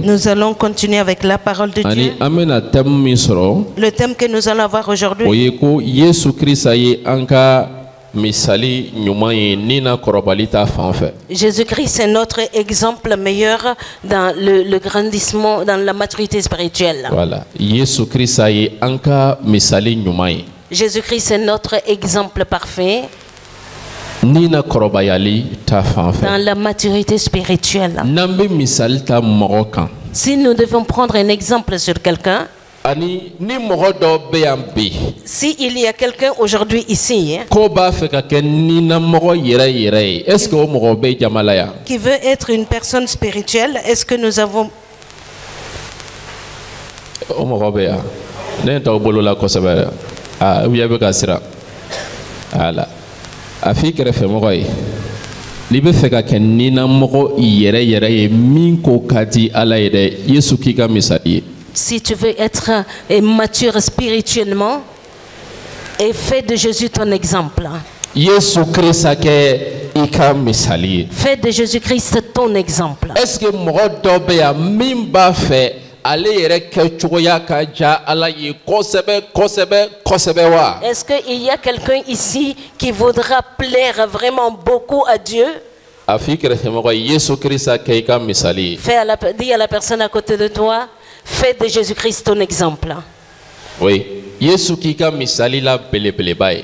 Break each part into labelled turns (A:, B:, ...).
A: Nous allons continuer avec la parole de Dieu. Le thème que nous allons avoir aujourd'hui, Jésus-Christ est notre exemple meilleur dans le grandissement, dans la maturité spirituelle.
B: Voilà. Jésus-Christ
A: est notre exemple parfait dans la maturité spirituelle. Si nous devons prendre un exemple sur quelqu'un, si il y a quelqu'un aujourd'hui ici qui veut être une personne spirituelle, est-ce que nous avons... Si tu veux être mature spirituellement, et fais de Jésus ton exemple. Fais de Jésus-Christ ton exemple.
B: Est-ce
A: qu'il y a quelqu'un ici qui voudra plaire vraiment beaucoup à Dieu? Dis à la personne à côté de toi, fais de Jésus-Christ ton exemple.
B: Oui.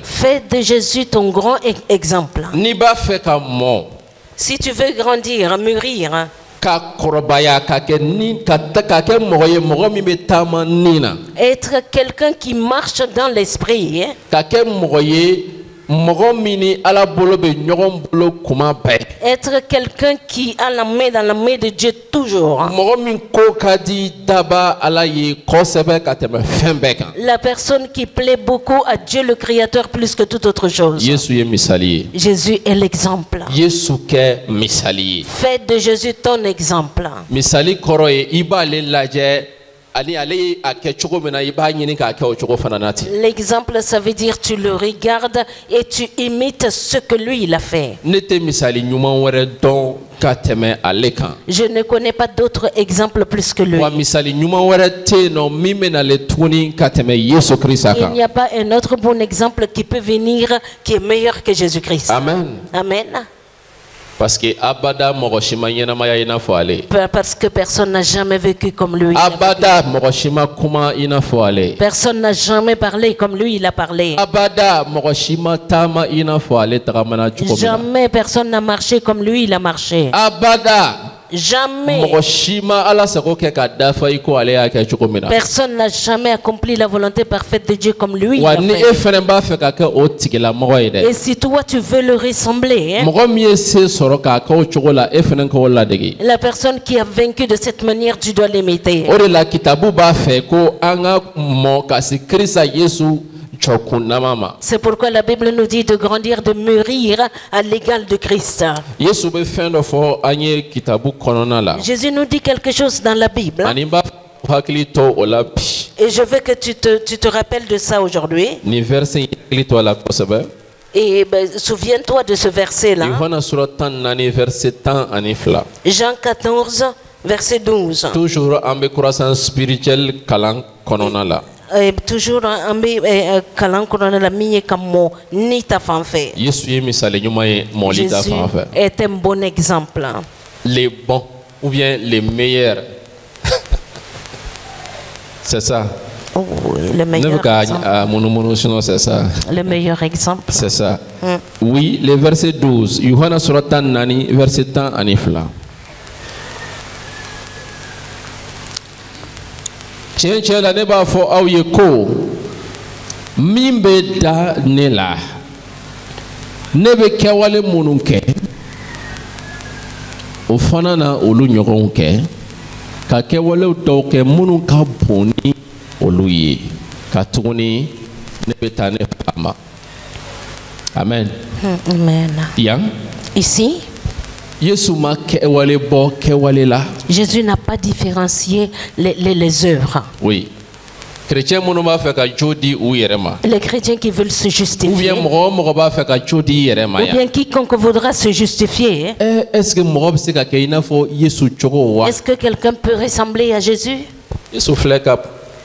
A: Fais de Jésus ton grand exemple. Si tu veux grandir, mûrir, être quelqu'un qui marche dans l'esprit, être quelqu'un qui a la main dans la main de Dieu toujours. La personne qui plaît beaucoup à Dieu le Créateur plus que toute autre chose. Jésus est l'exemple. Fais de Jésus ton exemple. L'exemple, ça veut dire tu le regardes et tu imites ce que lui il a fait. Je ne connais pas d'autres exemples plus que lui. Il n'y a pas un autre bon exemple qui peut venir qui est meilleur que Jésus-Christ.
B: Amen.
A: Amen.
B: Parce que
A: personne n'a jamais vécu comme lui. Personne n'a jamais parlé comme lui il a parlé. Jamais personne n'a marché comme lui il a marché. Jamais. Personne n'a jamais accompli la volonté parfaite de Dieu comme lui. Et si toi tu veux le ressembler, la personne qui a vaincu de cette manière, tu dois l'imiter. C'est pourquoi la Bible nous dit de grandir, de mûrir à l'égal de Christ. Jésus nous dit quelque chose dans la Bible. Et je veux que tu te rappelles de ça aujourd'hui. Et souviens-toi de ce verset-là. Jean 14, verset 12.
B: Toujours en croissance spirituelle
A: toujours Jésus est un bon exemple.
B: Les bons ou bien les meilleurs. C'est ça.
A: Oh, le meilleur exemple.
B: C'est ça.
A: Le meilleur exemple.
B: C'est ça. Oui, le verset 12. Yohana suratan nani verset 10 anifla. Tiens la neba fo aw ye ko mimbe da nela nebe kewale mununke o fana na olu ɲɔgɔnw kɛ ka kɛwalew dɔw kɛ minnu ka bon ni olu ye ka tuguni ne bɛ taa ne fama. Amen.
A: Amen.
B: Yan.
A: Ici,
B: Jésus n'a
A: pas différencié les œuvres.
B: Oui. chrétien minnu b'a fɛ ka jo di u yɛrɛ ma.
A: Les chrétiens qui veulent se
B: Ou
A: justifier.
B: bien mɔgɔ o mɔgɔ b'a fɛ ka jo di i yɛrɛ ma
A: Ou
B: yan.
A: bien quiconque voudra se justifier.
B: Est-ce que mɔgɔ bɛ se ka kɛ i n'a fɔ Yesu cogo wa?
A: Est-ce que quelqu'un peut ressembler à Jésus?
B: Yesu filɛ ka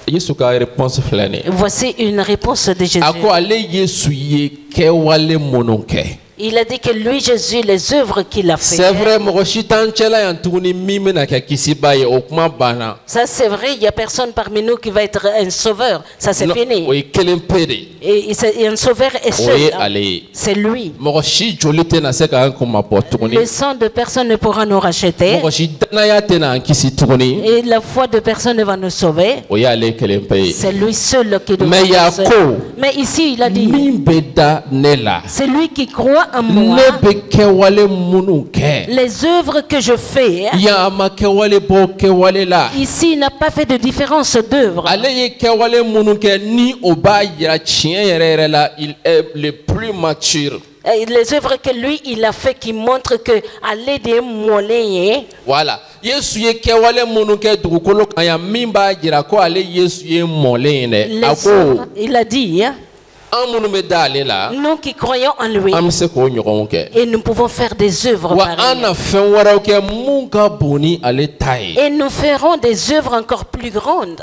B: Yesu ka réponse filɛ nin ye.
A: Voici une réponse de Jésus.
B: A ko ale Yesu ye kɛwale minnu kɛ.
A: Il a dit que lui, Jésus, les œuvres qu'il a fait.
B: C'est vrai, mɔgɔ si t'an cɛla yan tuguni min bɛna kɛ kisiba ye o kuma banna.
A: Ça, c'est vrai, il n'y a personne parmi nous qui va être un sauveur. Ça, c'est fini.
B: O ye kelen pe de.
A: Et un sauveur est
B: O
A: seul.
B: ye ale ye.
A: C'est lui.
B: Mɔgɔ si joli tɛna se k'an kun mabɔ tuguni.
A: Le sang de personne ne pourra nous racheter.
B: Mɔgɔ si danaya tɛna an kisi tuguni.
A: Et la foi de personne ne va nous sauver.
B: O y'ale kelen pe ye.
A: C'est lui seul qui doit
B: Mais
A: nous sauver.
B: Yako,
A: Mais ici, il a dit,
B: min bɛ da ne la.
A: c'est lui qui croit en moi.
B: Ne bɛ kɛwale minnu kɛ.
A: Les œuvres que je fais,
B: Yan a ma kɛwale bɔ kɛwale la.
A: ici, il n'a pas fait de différence d'œuvres.
B: Ale ye kɛwale minnu kɛ ni o b'a yira tiɲɛ yɛrɛ yɛrɛ la il est le plus mature.
A: Et les œuvres que lui, il a fait qui montrent que aller des mollets,
B: Voilà. Yesu ye kɛwale minnu kɛ dugukolo kan yan min b'a jira ko ale Yesu ye mɔlen ye dɛ. A ko
A: il a dit,
B: an minnu bɛ da ale la
A: nous qui croyons en lui,
B: an bɛ se k'o ɲɔgɔnw kɛ.
A: et nous pouvons faire des œuvres
B: Wa an
A: pareilles.
B: na fɛn wɛrɛw kɛ mun ka bon ni ale ta ye.
A: Et nous ferons des œuvres encore plus grandes.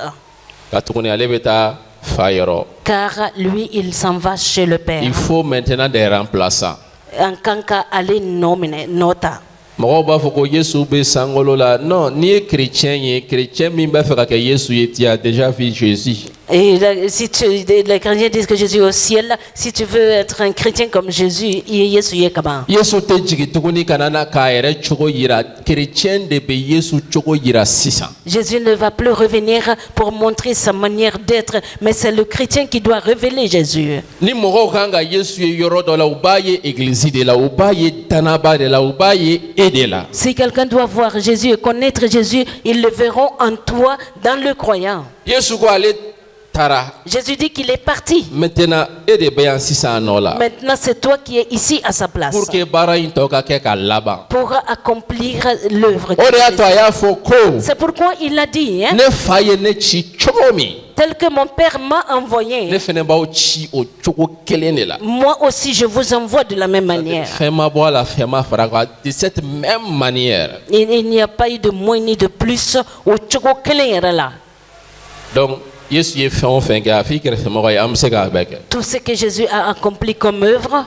B: Ka tuguni ale bɛ taa fa yɔrɔ.
A: Car lui, il s'en va chez le Père.
B: Il faut maintenant des remplaçants.
A: En tant qu'aller nominer, nota.
B: Mɔgɔw b'a fɔ ko Yesu bɛ sankolo la. Non, n'i ye chrétien ye, chrétien min b'a fɛ ka kɛ Yesu ye, tu as déjà vu Jésus.
A: Et si les chrétiens disent que Jésus est au ciel, si tu veux être un chrétien comme Jésus, Jésus est comment?
B: Yesu tɛ jigin tuguni ka na k'a yɛrɛ cogo yira. Chrétien de bɛ Yesu cogo yira sisan.
A: Jésus ne va plus revenir pour montrer sa manière d'être, mais c'est le chrétien qui doit révéler Jésus.
B: Ni mɔgɔw kan ka Yesu ye yɔrɔ dɔ la, u b'a ye église de la, u b'a ye danaba de la, u b'a ye e de la.
A: Si quelqu'un doit voir Jésus et connaître Jésus, ils le verront en toi, dans le croyant.
B: Yesu ko ale tara.
A: Jésus dit qu'il est parti.
B: Maintenant e de bɛ yan sisan nɔ la.
A: Maintenant, c'est toi qui es ici à sa place.
B: Pour que baara in tɔ ka kɛ ka laban.
A: Pour accomplir l'œuvre.
B: O de y'a to a y'a fɔ ko.
A: C'est pourquoi il a dit, hein,
B: Ne fa ye ne ci cogo min.
A: tel que mon Père m'a envoyé,
B: Ne fɛnɛ b'aw ci o cogo kelen de la.
A: moi aussi je vous envoie de la même manière.
B: Fɛn ma bɔ a la, fɛn ma fara a kan. De cette même manière.
A: Il n'y a pas eu de moins ni de plus au Tchogo là.
B: Donc Yesu ye fɛn o fɛn kɛ a f'i kɛrɛfɛmɔgɔ ye an bɛ se k'a bɛɛ kɛ.
A: Tout ce que Jésus a accompli comme œuvre,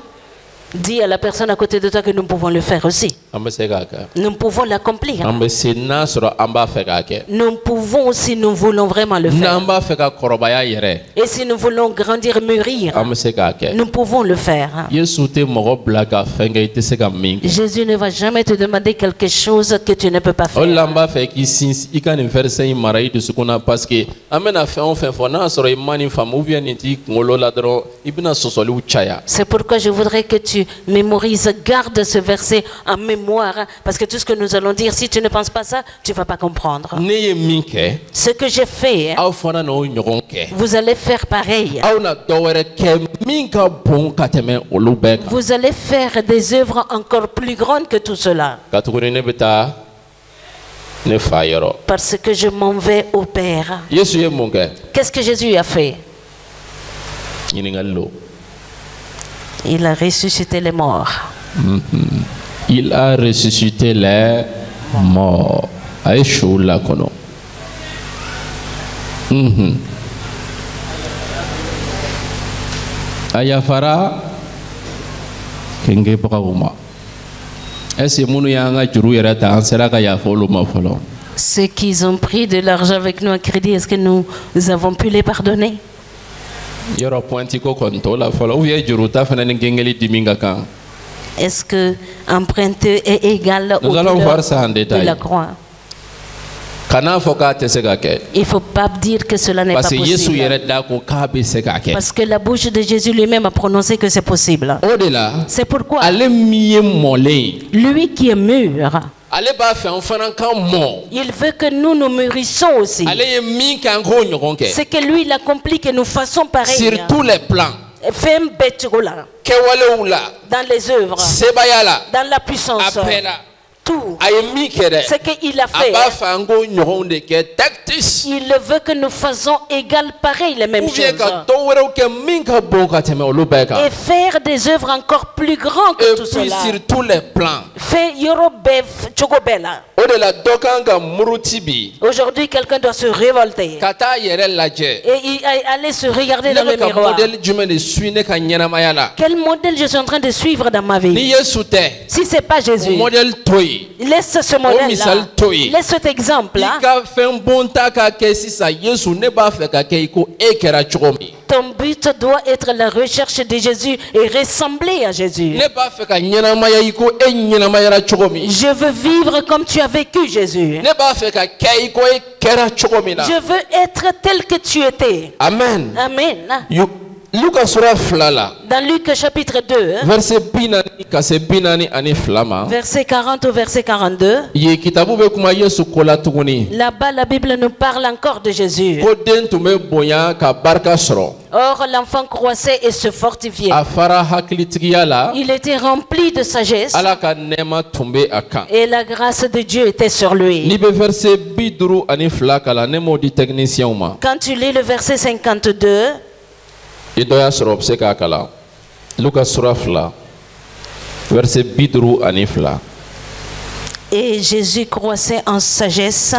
A: dis à la personne à côté de toi que nous pouvons le faire aussi.
B: An bɛ se k'a kɛ.
A: Nous pouvons l'accomplir.
B: An bɛ se n'a sɔrɔ an b'a fɛ k'a kɛ.
A: Nous pouvons aussi, nous voulons vraiment le faire.
B: N'an b'a fɛ ka kɔrɔbaya yɛrɛ.
A: Et si nous voulons grandir, mûrir,
B: An bɛ se k'a kɛ.
A: nous pouvons le faire.
B: Yesu tɛ mɔgɔ bila ka fɛn kɛ i tɛ se ka min kɛ.
A: Jésus ne va jamais te demander quelque chose que tu ne peux pas
B: O de la an
A: faire.
B: b'a fɛ k'i sinsin i ka nin verset in mara i dusukun na parce que an bɛna fɛn o fɛn fɔ n'a sɔrɔ i ma nin faamu ou bien nin t'i kunkolo la dɔrɔn i bɛna sɔsɔliw caya.
A: C'est pourquoi je voudrais que tu mémorises, garde ce verset en mémoire, parce que tout ce que nous allons dire, si tu ne penses pas ça, tu ne vas pas comprendre.
B: Ne ye min kɛ
A: Ce que j'ai fait,
B: aw fana n'o ɲɔgɔn kɛ.
A: vous allez faire pareil.
B: Aw na dɔ wɛrɛ kɛ min ka bon ka tɛmɛ olu bɛɛ kan.
A: Vous allez faire des œuvres encore plus grandes que tout cela,
B: Ka tuguni ne bɛ taa ne fa yɔrɔ.
A: parce que je m'en vais au Père.
B: Yesu ye mun kɛ?
A: Qu'est-ce que Jésus a fait?
B: Ɲininkali lo.
A: Il a ressuscité les morts.
B: Il a ressuscité les morts. A ye suw lakɔnɔ. A yafara kengebagaw ma. Est-ce que minnu y'an ka juru yɛrɛ ta an sera ka yafa olu ma fɔlɔ?
A: Ceux qui ont pris de l'argent avec nous à crédit, est-ce que nous avons pu les pardonner?
B: Yɔrɔ pointi ko kɔni t'o la fɔlɔ ou bien juru ta fana ni gɛngɛli dimi ka kan?
A: Est-ce que emprunter est égal au
B: Nous allons
A: douleur
B: voir ça en
A: de
B: détail.
A: la croix?
B: Kana fɔ k'a tɛ se ka kɛ.
A: Il ne faut pas dire que cela n'est pas
B: Parce que Yesu
A: possible.
B: yɛrɛ da ko k'a bɛ se k'a kɛ.
A: Parce que la bouche de Jésus lui-même a prononcé que c'est possible.
B: O de la
A: C'est pourquoi
B: ale min ye mɔlen ye.
A: lui qui est mûr,
B: Ale b'a fɛ an fana ka mɔ.
A: il veut que nous nous mûrissons aussi.
B: Ale ye min kɛ an k'o ɲɔgɔn kɛ.
A: C'est que lui, il accomplit que nous fassons pareil.
B: Sur tous les plans.
A: Fais un bête là,
B: Kɛwalew la,
A: dans les œuvres,
B: sebaya la,
A: dans la puissance,
B: a bɛɛ la.
A: tout
B: a ye min kɛ dɛ
A: ce qu'il a
B: a
A: fait.
B: b'a fɛ an k'o ɲɔgɔnw de kɛ tactics
A: Il veut que nous faisons égal pareil les mêmes
B: ou bien
A: choses.
B: ka dɔ wɛrɛw kɛ min ka bon ka tɛmɛ olu bɛɛ kan
A: Et faire des œuvres encore plus grandes que
B: et
A: tout
B: puis
A: cela.
B: sur tous les plans
A: Fait yoro bɛɛ cogo bɛɛ la.
B: o de la dɔ kan ka muruti bi
A: Aujourd'hui, quelqu'un doit se révolter
B: ka taa yɛrɛ lajɛ
A: et aller se regarder
B: ne
A: dans le
B: bɛ ka
A: miroir.
B: modèle jumɛn de suit ne ka ɲɛnamaya la
A: Quel modèle je suis en train de suivre dans ma
B: ni
A: vie?
B: Yesu tɛ
A: Si c'est pas
B: o
A: Jésus,
B: modèle to yen
A: laisse ce
B: misal
A: modèle-là.
B: to yen
A: Laisse cet exemple-là.
B: i ka fɛn bon ta ka kɛ sisan Yesu ne b'a fɛ ka kɛ i ko e kɛra cogo min
A: Ton but doit être la recherche de Jésus et ressembler à Jésus.
B: ne b'a fɛ ka ɲɛnamaya i ko e ɲɛnamayara cogo min
A: Je veux vivre comme tu as vécu, Jésus.
B: ne b'a fɛ ka kɛ i ko e kɛra cogo min na
A: Je veux être tel que tu étais.
B: amen
A: Amen.
B: Luka sura 2 la
A: Dans Luc chapitre 2,
B: verset 40 ka se 42 ma
A: verset 40 au verset 42,
B: ye kitabu bɛ kuma Yesu ko la tuguni
A: là-bas la Bible nous parle encore de Jésus.
B: ko den tun bɛ bonya ka barika sɔrɔ
A: Or, l'enfant croissait et se fortifiait.
B: a fara hakilitigiya la
A: Il était rempli de sagesse
B: Ala ka nɛɛma tun bɛ a kan
A: et la grâce de Dieu était sur lui.
B: n'i bɛ verset 52 kalan ne m'o di technicien ma
A: Quand tu lis le verset 52,
B: i dɔ y'a sɔrɔ o bɛ se k'a kalan Luka sura 2 verset 52
A: et Jésus croissait en sagesse.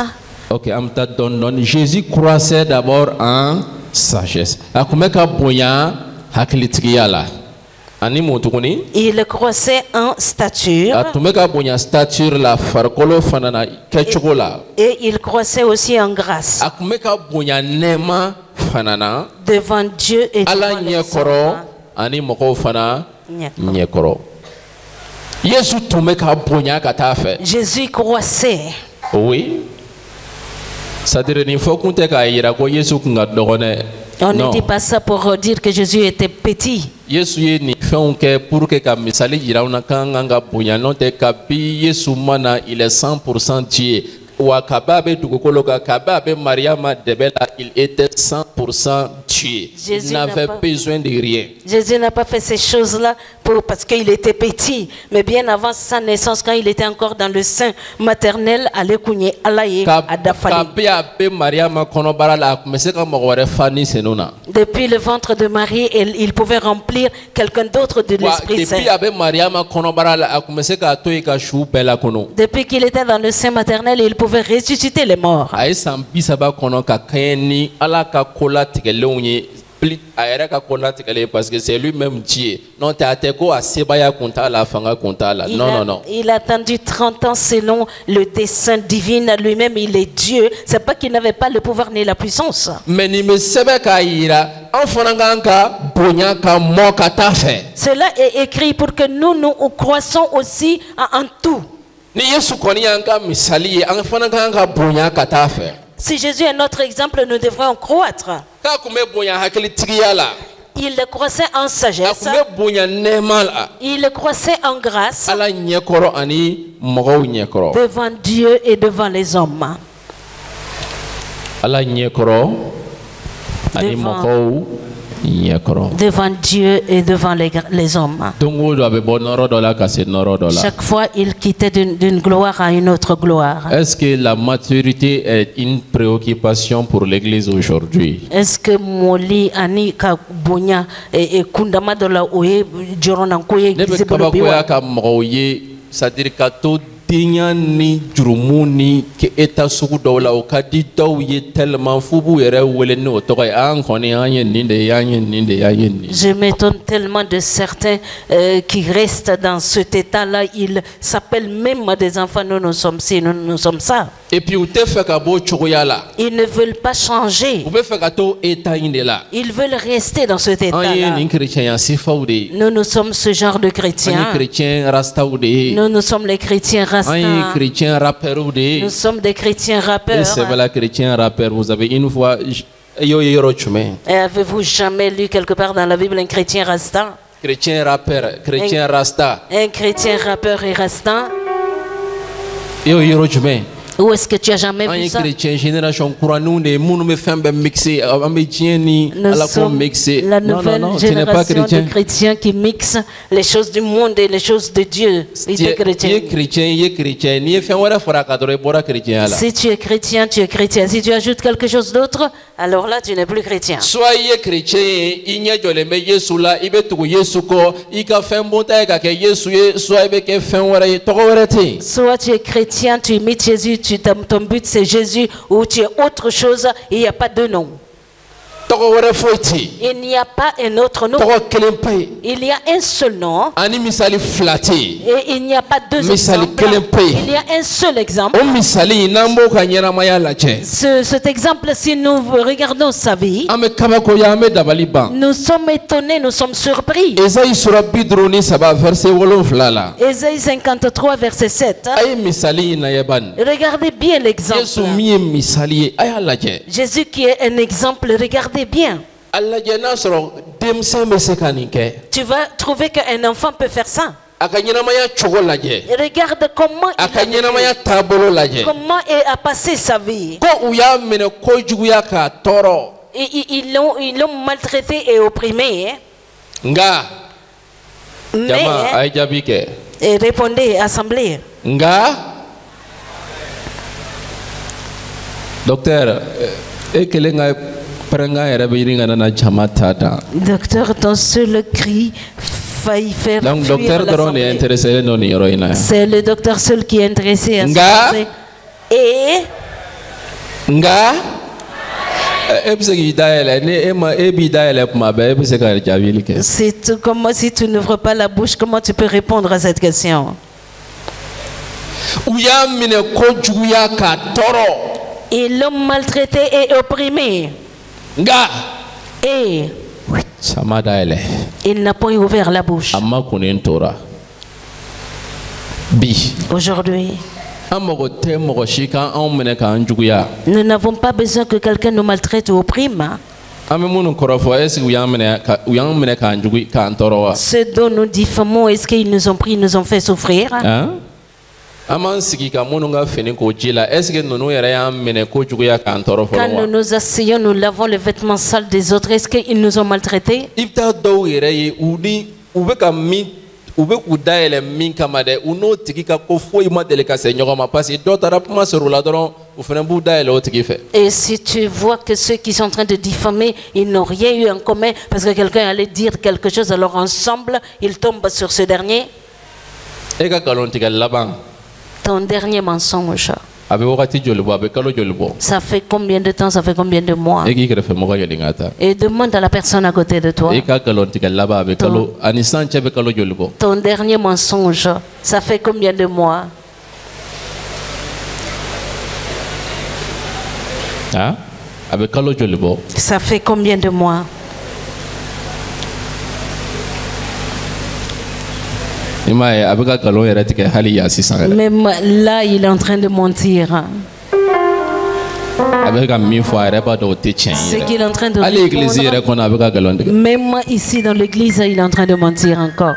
B: ok an bɛ taa dɔɔni dɔɔni Jésus croissait d'abord en sagesse a tun bɛ ka bonya hakilitigiya la ani mun tuguni
A: Il croissait en stature
B: a tun bɛ ka bonya stature la farikolo fana na kɛcogo la
A: et il croissait aussi en grâce
B: a tun bɛ ka bonya nɛɛma fana na
A: devant Dieu et
B: Ala
A: devant les
B: ɲɛkɔrɔ
A: hommes.
B: ani mɔgɔw fana
A: Ɲɛkɔrɔ.
B: ɲɛkɔrɔ Yesu tun bɛ ka bonya ka taa fɛ
A: Jésus croissait.
B: oui c'est-à-dire nin fɔ kun tɛ k'a yira ko Yesu kun ka dɔgɔ dɛ
A: On ne
B: non
A: dit pas ça pour dire que Jésus était petit.
B: Yesu ye nin fɛnw kɛ pour que ka misali yira an na k'an kan ka bonya n'o tɛ kabi Yesu ma na il est 100% Dieu wa kabi a bɛ dugukolo kan kabi a bɛ Mariama dɛbɛ la il était 100% Dieu
A: Jésus
B: il
A: n'a
B: n'avait
A: pas-
B: besoin de rien.
A: Jésus n'a pas fait ces choses-là parce qu'il était petit, mais bien avant sa naissance, quand il était encore dans le sein maternel, allait kunye alaye adafali.
B: Kabi a bɛ Mariama kɔnɔbara la a tun bɛ se ka mɔgɔ wɛrɛ fa ni senu na.
A: Depuis le ventre de Marie, il pouvait remplir quelqu'un d'autre de
B: Wa
A: l'Esprit Saint.
B: depuis a bɛ Mariama kɔnɔbara la a tun bɛ se k'a to yen ka su bɛɛ lakɔnɔ.
A: Depuis qu'il était dans le sein maternel, il pouvait ressusciter les morts.
B: A ye san 30 kɔnɔ ka kɛɲɛ ni Ala ka ko latigɛlenw ye a yɛrɛ ka ko latigɛlen parce que c'est lui-même Dieu n'o tɛ a tɛ ko a sebaya kun t'a la a fanga kun t'a la non.
A: Il a attendu 30 ans selon le dessein divin. Lui-même, il est Dieu. C'est pas qu'il n'avait pas le pouvoir ni la puissance.
B: mais nin bɛ sɛbɛn k'a yira an fana k'an ka bonya ka mɔ ka taa fɛ
A: Cela est écrit pour que nous croissons aussi en tout.
B: ni Yesu kɔni y'an ka misali ye an fana k'an ka bonya ka taa fɛ
A: Si Jésus est notre exemple, nous devrions croître.
B: k'a kun bɛ bonya hakilitigiya la
A: Il croissait en
B: a
A: sagesse.
B: kun bɛ bonya nɛɛma la
A: Il croissait en grâce
B: Ala ɲɛkɔrɔ ani mɔgɔw ɲɛkɔrɔ
A: devant Dieu et devant les hommes.
B: Ala ɲɛkɔrɔ ani
A: Devant.
B: mɔgɔw ɲɛkɔrɔ
A: Devant Dieu et devant les hommes.
B: don o don a bɛ bɔ nɔrɔ dɔ la ka se nɔrɔ dɔ la
A: Chaque fois, il quittait d'une gloire à une autre gloire.
B: est-ce que la maturité est une préoccupation pour l'église aujourd'hui?
A: Est-ce que Moli ani ka bonya et kundama de la oye joronanko ye
B: ne bɛ
A: gise bolo
B: kabakoya
A: biwa?
B: ka mɔgɔw ye c'est-à-dire ka to denya ni jurumu ni ke eta sugu dɔw la o ka di dɔw ye tellement f'u b'u yɛrɛ wele ni o tɔgɔ ye an kɔni an ye nin de ye an ye nin de ye an ye nin ye.
A: Je m'étonne tellement de certains qui restent dans cet état-là. Ils s'appellent même des enfants. Nous sommes ci, nous sommes ça.
B: et puis u tɛ fɛ ka bɔ o cogoya la
A: Ils ne veulent pas changer.
B: u bɛ fɛ ka to eta in de la
A: Ils veulent rester dans cet
B: an ye
A: état-là.
B: nin chrétienya sifaw de ye
A: Nous sommes ce genre de
B: an ye
A: chrétiens.
B: chrétien rastaw de ye
A: Nous sommes les chrétiens
B: an ye
A: rasta.
B: chrétien rappɛrw de ye
A: Nous sommes des chrétiens
B: et
A: rappeurs.
B: c'est vrai chrétien rappeur vous avez une fois y'o ye yɔrɔ jumɛn
A: Et avez-vous jamais lu quelque part dans la Bible un chrétien rasta?
B: chrétien rappeur chrétien rasta
A: Un chrétien rappeur et rasta?
B: y'o ye yɔrɔ jumɛn
A: Où est-ce que tu as jamais vu ça? Nous sommes la nouvelle génération de chrétiens qui mixent les choses du monde et les choses de Dieu. Si tu es chrétien, tu es chrétien. Si tu ajoutes quelque chose d'autre, alors là, tu n'es plus chrétien.
B: Soit
A: tu es chrétien, tu imites Jésus, ton but c'est Jésus, ou tu es autre chose, il n'y a pas de nom. Il n'y a pas un autre nom. Il y a un seul nom. Et il n'y a pas deux exemples. Il y a un seul exemple. Cet exemple, si nous regardons sa vie, nous sommes étonnés, nous sommes surpris. Ésaïe 53, verset 7. Regardez bien l'exemple. Jésus qui est un exemple, regardez bien. Tu vas trouver qu'un enfant peut faire ça. Regarde comment il a passé sa vie. Ils l'ont maltraité et opprimé. Et répondez, assemblée.
B: Docteur,
A: docteur, ton seul cri faillit faire fuir l'assemblée. C'est le docteur seul qui est intéressé à ça. Et c'est comme si tu n'ouvres pas la bouche, comment tu peux répondre à cette question? Ils l'ont maltraité et opprimé. Et il n'a pas ouvert la bouche. Aujourd'hui, nous n'avons pas besoin que quelqu'un nous maltraite ou opprime. Ceux dont nous diffamons, est-ce qu'ils nous ont pris, nous ont fait souffrir? Quand nous nous asseyons, nous lavons les vêtements sales des autres. Est-ce qu'ils nous ont maltraités? Et si tu vois que ceux qui sont en train de diffamer, ils n'ont rien eu en commun parce que quelqu'un allait dire quelque chose, alors ensemble, ils tombent sur ce dernier. Ton dernier mensonge, ça fait combien de temps, ça fait combien de mois? Et demande à la personne à côté de toi. Ton dernier mensonge, ça fait combien de mois? Ça fait combien de mois? Même là, il est en train de mentir. C'est qu'il est en train de répondre. Même ici dans l'église, il est en train de mentir encore.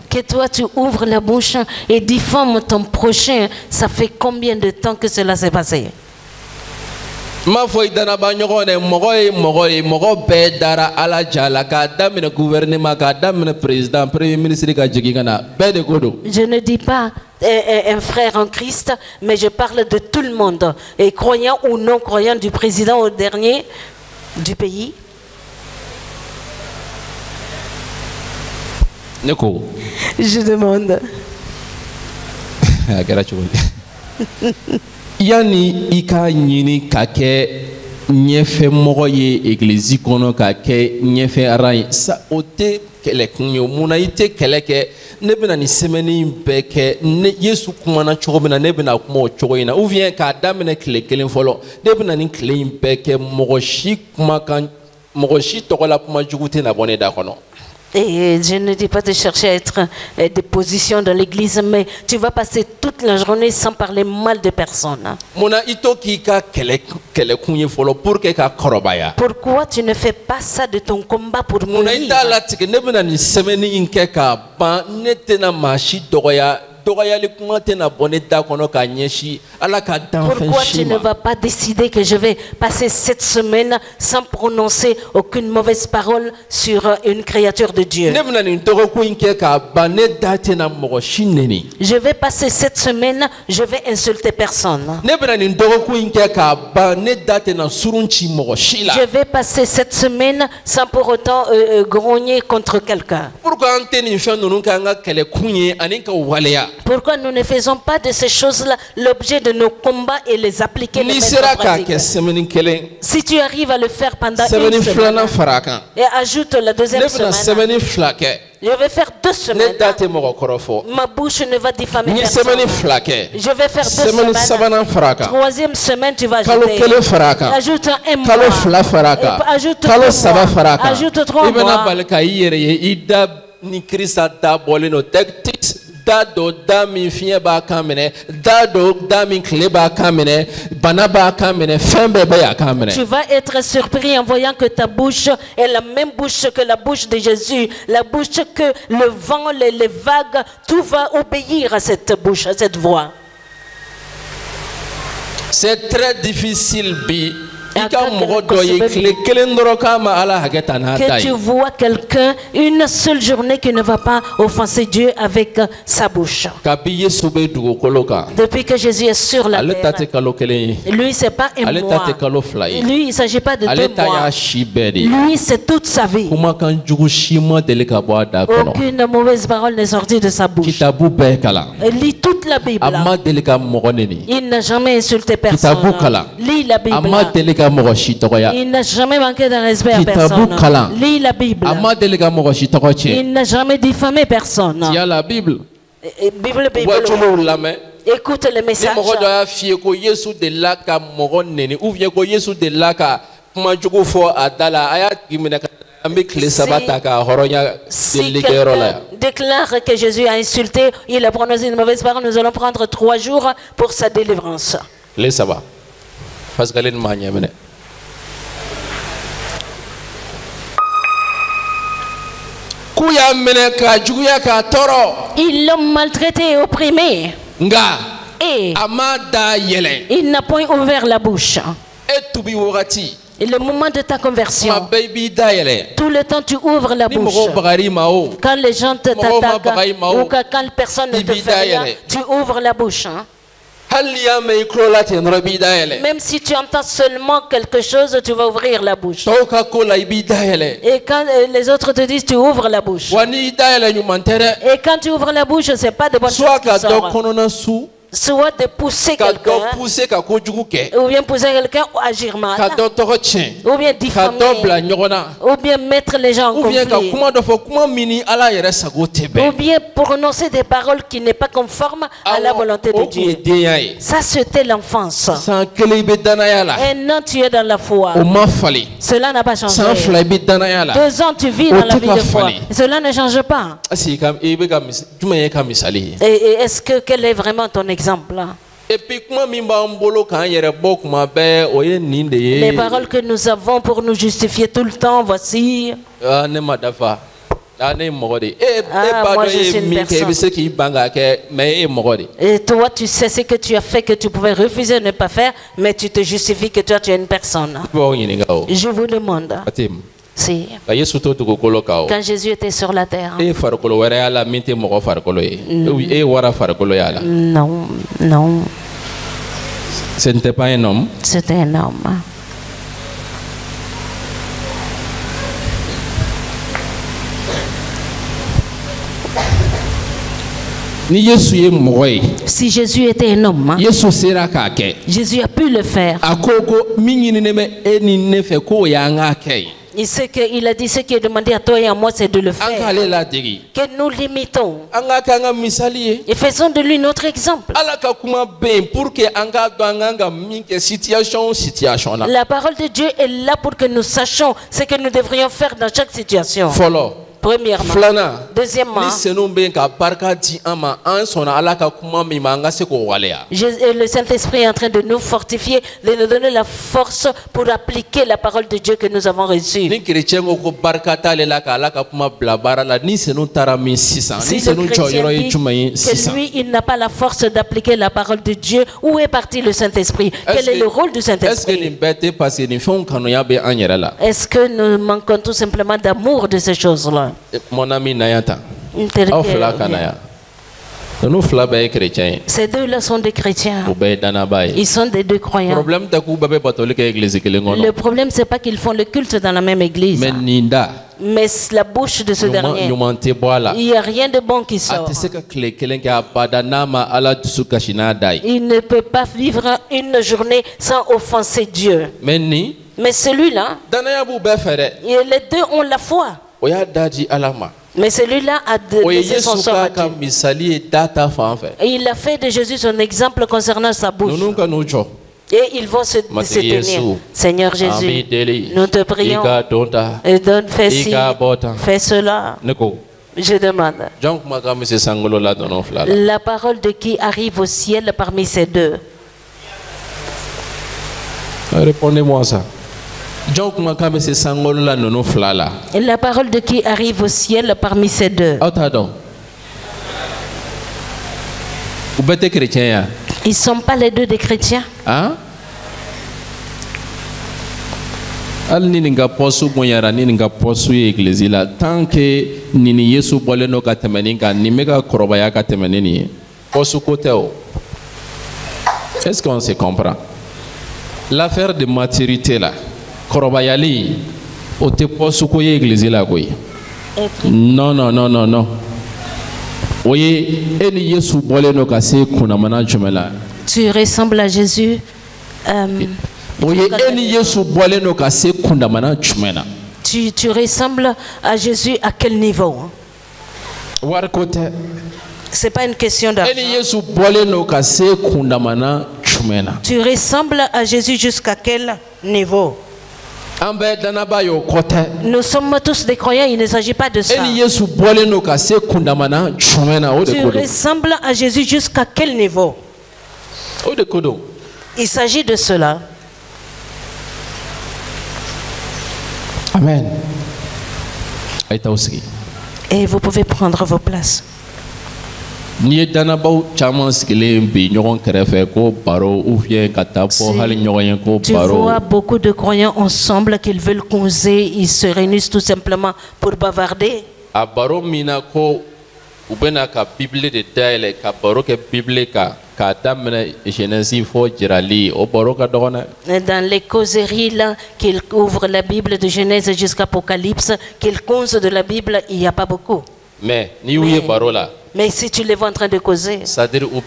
A: Que toi tu ouvres la bouche et diffames ton prochain, ça fait combien de temps que cela s'est passé? Je ne dis pas un frère en Christ, mais je parle de tout le monde, et croyant ou non croyant, du président au dernier du pays. Je demande.
B: Yani ika nyini kake nyefe moye église kono kake nyefe arai sa ote kele kunyo muna ite keleke nebina ni semeni beke ne Yesu kumana chogobina nebina kumo chogoina ou vient ka damene kele folo nebina ni kele beke mogoshi kuma kan mogoshi tokola kuma jugute na boneda kono.
A: Et je ne dis pas de chercher à être des positions dans l'église, mais tu vas passer toute la journée sans parler mal de personne. Pourquoi tu ne fais pas ça de ton combat pour mourir? Pourquoi tu ne vas pas décider que je vais passer cette semaine sans prononcer aucune mauvaise parole sur une créature de Dieu? Je vais passer cette semaine, je vais insulter personne. Je vais passer cette semaine sans pour autant grogner contre quelqu'un. Pourquoi nous ne faisons pas de ces choses-là l'objet de nos combats et les appliquer, les mettre en pratique? Si tu arrives à le faire pendant une semaine et ajoute la deuxième semaine, je vais faire 2 semaines. Ma bouche ne va diffamer personne. Je vais faire 2 semaines. 3e semaine, tu vas ajouter. Ajoute un mois. Ajoute 3 mois. Ajoute 3 mois.
B: Dado dami fiye ba kamene dado dami kle ba kamene bana ba kamene fembe ba ya kamene.
A: Tu vas être surpris en voyant que ta bouche est la même bouche que la bouche de Jésus, la bouche que le vent, les vagues, tout va obéir à cette bouche, à cette voix.
B: C'est très difficile que
A: tu vois quelqu'un une seule journée qui ne va pas offenser Dieu avec sa bouche. Depuis que Jésus est sur la terre, lui c'est pas un mois. Lui il ne s'agit pas de 2 mois. Lui c'est toute sa vie. Aucune mauvaise parole n'est sortie de sa bouche. Il lit toute la Bible. Il n'a jamais insulté personne. Lis la Bible. Il n'a jamais manqué de respect à personne. Lis la Bible. Il n'a jamais diffamé personne.
B: Il y a la Bible.
A: Bible. Écoute le message. Si quelqu'un déclare que Jésus a insulté, il a prononcé une mauvaise parole, nous allons prendre 3 jours pour sa délivrance.
B: Ça va. Parce qu'elle est une manière.
A: Ils l'ont maltraité et opprimé. Et il n'a point ouvert la bouche. Et le moment de ta conversion, tout le temps tu ouvres la bouche. Quand les gens t'attaquent ou quand personne ne te fait rien, tu ouvres la bouche. Même si tu entends seulement quelque chose, tu vas ouvrir la bouche. Et quand les autres te disent, tu ouvres la bouche. Et quand tu ouvres la bouche, c'est pas de bonnes choses qui sortent. Soit de pousser quelqu'un, ou bien pousser quelqu'un ou agir mal, ou bien diffamer, ou bien mettre les gens en conflit, ou bien prononcer des paroles qui n'est pas conformes à la volonté de Dieu. Ça c'était l'enfance. Et non, tu es dans la foi. Cela n'a pas changé. 2 ans tu vis dans la vie de foi. Cela ne change pas. Et est-ce que quel est vraiment ton exemple? Les paroles que nous avons pour nous justifier tout le temps, voici. Moi je suis une personne. Et toi tu sais ce que tu as fait, que tu pouvais refuser de ne pas faire, mais tu te justifies que toi tu es une personne. Je vous demande. Si. Quand Jésus était sur la terre. Non, non.
B: Ce n'était pas un homme.
A: C'était un homme. Si Jésus était un homme, Jésus a pu le faire. Et ce qu'il a dit, ce qui est demandé à toi et à moi, c'est de le faire. Que nous l'imitons. Et faisons de lui notre exemple. La parole de Dieu est là pour que nous sachions ce que nous devrions faire dans chaque situation. Premièrement. Deuxièmement. Le Saint-Esprit est en train de nous fortifier, de nous donner la force pour appliquer la parole de Dieu que nous avons reçue. Si le chrétien dit que lui, il n'a pas la force d'appliquer la parole de Dieu, où est parti le Saint-Esprit? Quel est le rôle du Saint-Esprit? Est-ce que nous manquons tout simplement d'amour de ces choses-là?
B: Mon ami Nayata.
A: Ces deux-là sont des chrétiens. Ils sont des deux croyants. Le problème, c'est pas qu'ils font le culte dans la même église. Mais la bouche de ce dernier, il n'y a rien de bon qui sort. Il ne peut pas vivre une journée sans offenser Dieu. Mais celui-là, les deux ont la foi. Mais celui-là a laissé son sort à Dieu. Et il a fait de Jésus son exemple concernant sa bouche. Et ils vont se tenir. Seigneur Jésus, nous te prions. Et donne, fais ci, fais cela. Je demande. La parole de qui arrive au ciel parmi ces deux?
B: Répondez-moi ça.
A: La parole de qui arrive au ciel parmi ces deux? Ils ne sont pas les deux des chrétiens.
B: Hein? Tant que nini Yesu bole no katemeninga nimega korobaya katemenini posu koteo. Est-ce qu'on se comprend? L'affaire de maturité là, korobayali ote posu koye église là koy. Non non non non non. Oye eni Yesu bole no kase kuna mana jumela.
A: Tu ressembles à Jésus. Tu ressembles à Jésus à quel niveau? C'est pas une question d'argent. Tu ressembles à Jésus jusqu'à quel niveau? Nous sommes tous des croyants, il ne s'agit pas de ça. Tu ressembles à Jésus jusqu'à quel niveau? Il s'agit de cela.
B: Amen.
A: Et vous pouvez prendre vos places.
B: Tu
A: vois beaucoup de croyants ensemble qu'ils veulent causer, ils se réunissent tout simplement pour bavarder. Dans les causeries là, qu'ils ouvrent la Bible de Genèse jusqu'à Apocalypse, qu'ils causent de la Bible, il n'y a pas beaucoup. Mais si tu les vois en train de causer, c'est-à-dire il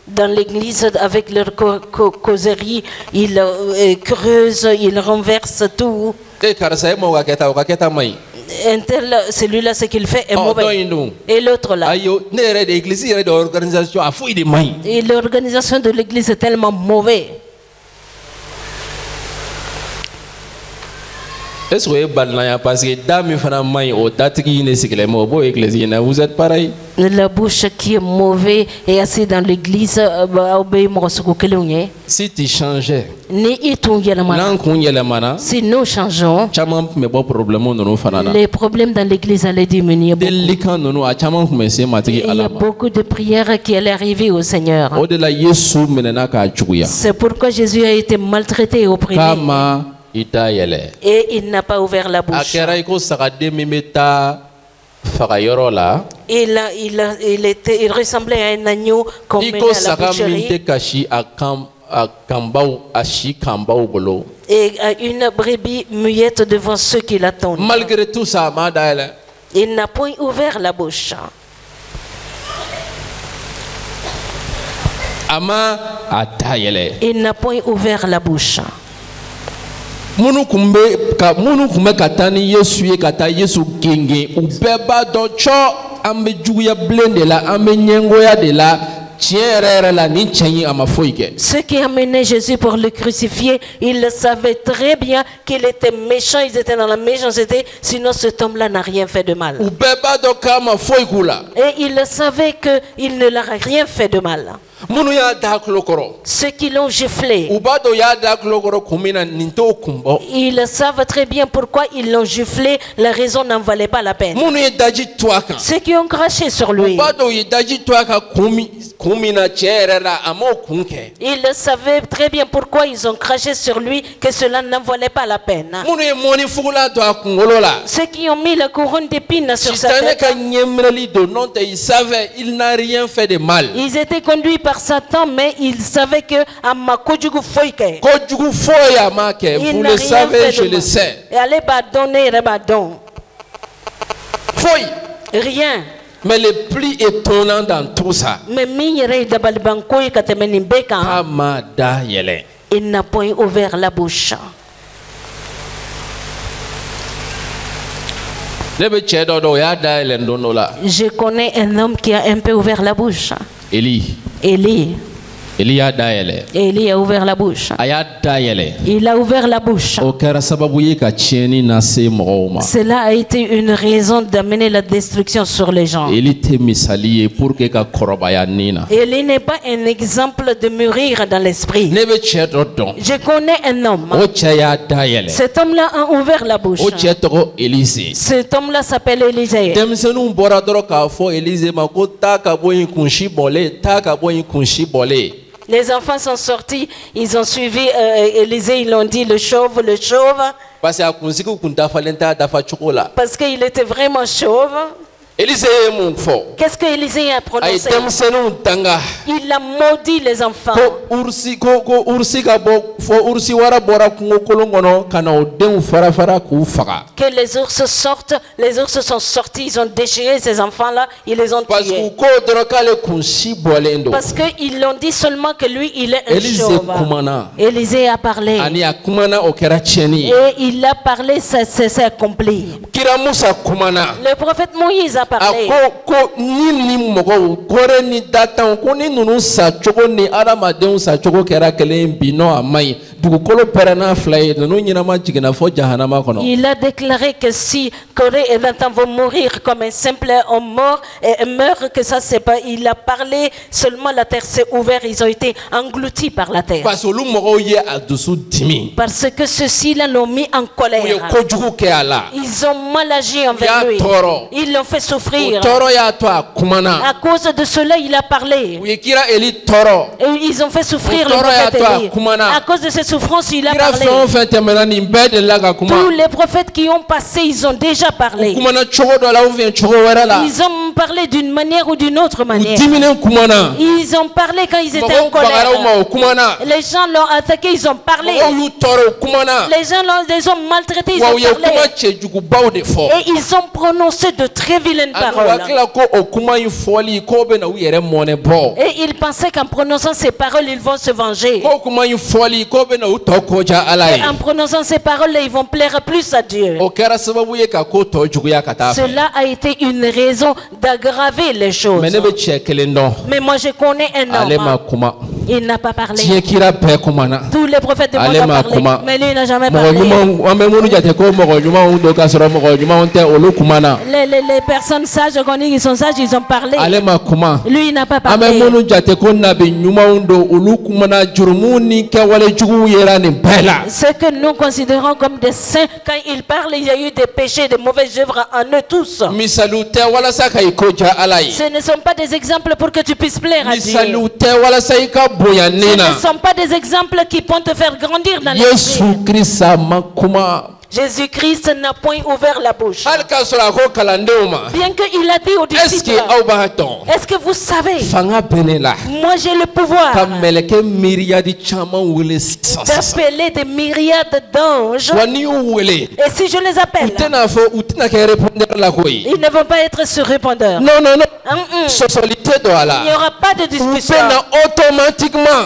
A: dans l'église avec leur causerie, ils creusent, ils renversent tout. Celui-là, ce qu'il fait est mauvais. Et l'autre là. Et l'organisation de l'église est tellement mauvaise.
B: Est-ce que vous êtes pareil?
A: La bouche qui est mauvaise est assise dans l'église.
B: Si tu changeais,
A: si nous changeons, les problèmes dans l'église allaient diminuer beaucoup. Il y a beaucoup de prières qui allaient arriver au Seigneur. C'est pourquoi Jésus a été maltraité et opprimé. Et il n'a pas ouvert la bouche. Il ressemblait à un agneau qu'on menait à la boucherie. Et à une brebis muette devant ceux qui l'attendent.
B: Malgré tout ça,
A: il n'a point ouvert la bouche. Il n'a point ouvert la bouche.
B: Munu kumbe katani Yesu ye kata Yesu genge ubeba do cho ambe juguya blende la ambe nyengoya de la.
A: Ceux qui amenaient Jésus pour le crucifier, ils le savaient très bien qu'il était méchant, ils étaient dans la méchanceté, sinon cet homme-là n'a rien fait de mal. Et ils le savaient qu'il ne leur a rien fait de mal. Ceux qui l'ont giflé, ils savent très bien pourquoi ils l'ont giflé, la raison n'en valait pas la peine. Ceux qui ont craché sur lui, ils savaient très bien pourquoi ils ont craché sur lui, que cela n'en valait pas la peine. Ceux qui ont mis la couronne d'épines sur sa tête, ils étaient conduits par Satan, mais ils savaient que
B: vous le savez, je le sais.
A: Rien.
B: Mais le plus étonnant dans tout ça,
A: il n'a point ouvert la bouche. Je connais un homme qui a un peu ouvert la bouche. Élie a ouvert la bouche. Il a ouvert la bouche. Cela a été une raison d'amener la destruction sur les gens. Élie n'est pas un exemple de mûrir dans l'esprit. Je connais un homme. Cet homme-là a ouvert la bouche. Cet homme-là s'appelle Élisée. Les enfants sont sortis, ils ont suivi Élisée, ils l'ont dit le chauve. Parce qu'il était vraiment chauve. Qu'est-ce que Élisée a prononcé? Il a maudit les enfants. Que les ours sortent, les ours sont sortis, ils ont déchiré ces enfants-là, ils les ont tués. Parce qu'ils l'ont dit seulement que lui, il est un chauve. Élisée a parlé. Et il a parlé, c'est accompli. Le prophète Moïse a parlé. Il a déclaré que si Corée et Dathan vont mourir comme un simple homme mort et meurt, que ça c'est pas. Il a parlé seulement, la terre s'est ouverte, ils ont été engloutis par la terre. Parce que ceux-ci-là l'ont mis en colère. Ils ont mal agi envers lui. Ils l'ont fait souffrir. À cause de cela, il a parlé. Et ils ont fait souffrir le prophète Élie. À cause de ces souffrances, il a parlé. Tous les prophètes qui ont passé, ils ont déjà parlé. Ils ont parlé d'une manière ou d'une autre manière. Ils ont parlé quand ils étaient en colère. Les gens l'ont attaqué, ils ont parlé. Les gens les ont maltraités, ils ont parlé. Et ils ont prononcé de très vilaines paroles. Et ils pensaient qu'en prononçant ces paroles, ils vont se venger. Et en prononçant ces paroles, ils vont plaire plus à Dieu. Cela a été une raison d'aggraver les choses. Mais moi je connais un homme. Il n'a pas parlé. Tous les prophètes de Moïse ont parlé, mais lui n'a jamais parlé. Les personnes sages, qui sont sages, ils ont parlé. Lui, il n'a pas parlé. Ce que nous considérons comme des saints, quand ils parlent, il y a eu des péchés, des mauvaises œuvres en eux tous. Ce ne sont pas des exemples pour que tu puisses plaire à Dieu. Ce ne sont pas des exemples qui vont te faire grandir dans l'esprit. Jésus-Christ n'a point ouvert la bouche. Bien qu'il a dit aux disciples, est-ce que vous savez, moi j'ai le pouvoir d'appeler des myriades d'anges, et si je les appelle, ils ne vont pas être sur répondeur.
B: Non.
A: Il n'y aura pas de discussion.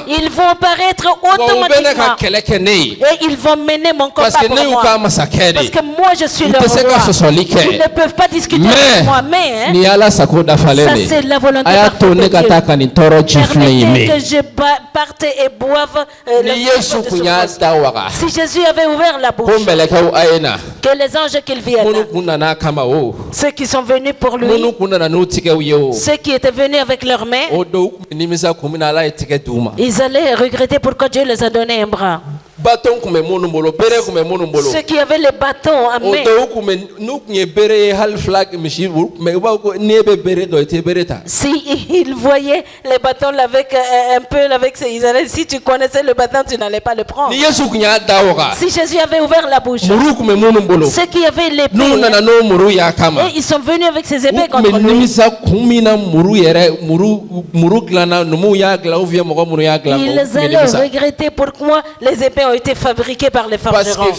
A: Ils vont apparaître automatiquement. Et ils vont mener mon combat pour moi. Parce que moi je suis leur roi. Ils ne peuvent pas discuter avec moi. Mais ça c'est la volonté parfaite de Dieu. Permettez que je parte et boive le si Jésus avait ouvert la bouche, que les anges qu'ils viennent, ceux qui sont venus pour lui, ceux qui étaient venus avec leurs mains, ils allaient regretter pourquoi Dieu les a donné un bras. Ceux qui avaient les bâtons à main, si ils voyaient les bâtons avec un peu avec ces Israéliens, si tu connaissais le bâton, tu n'allais pas le prendre. Si Jésus avait ouvert la bouche, ceux qui avaient l'épée, et ils sont venus avec ces épées contre lui. Ils allaient regretter pourquoi les épées ont été fabriquées par les forgerons.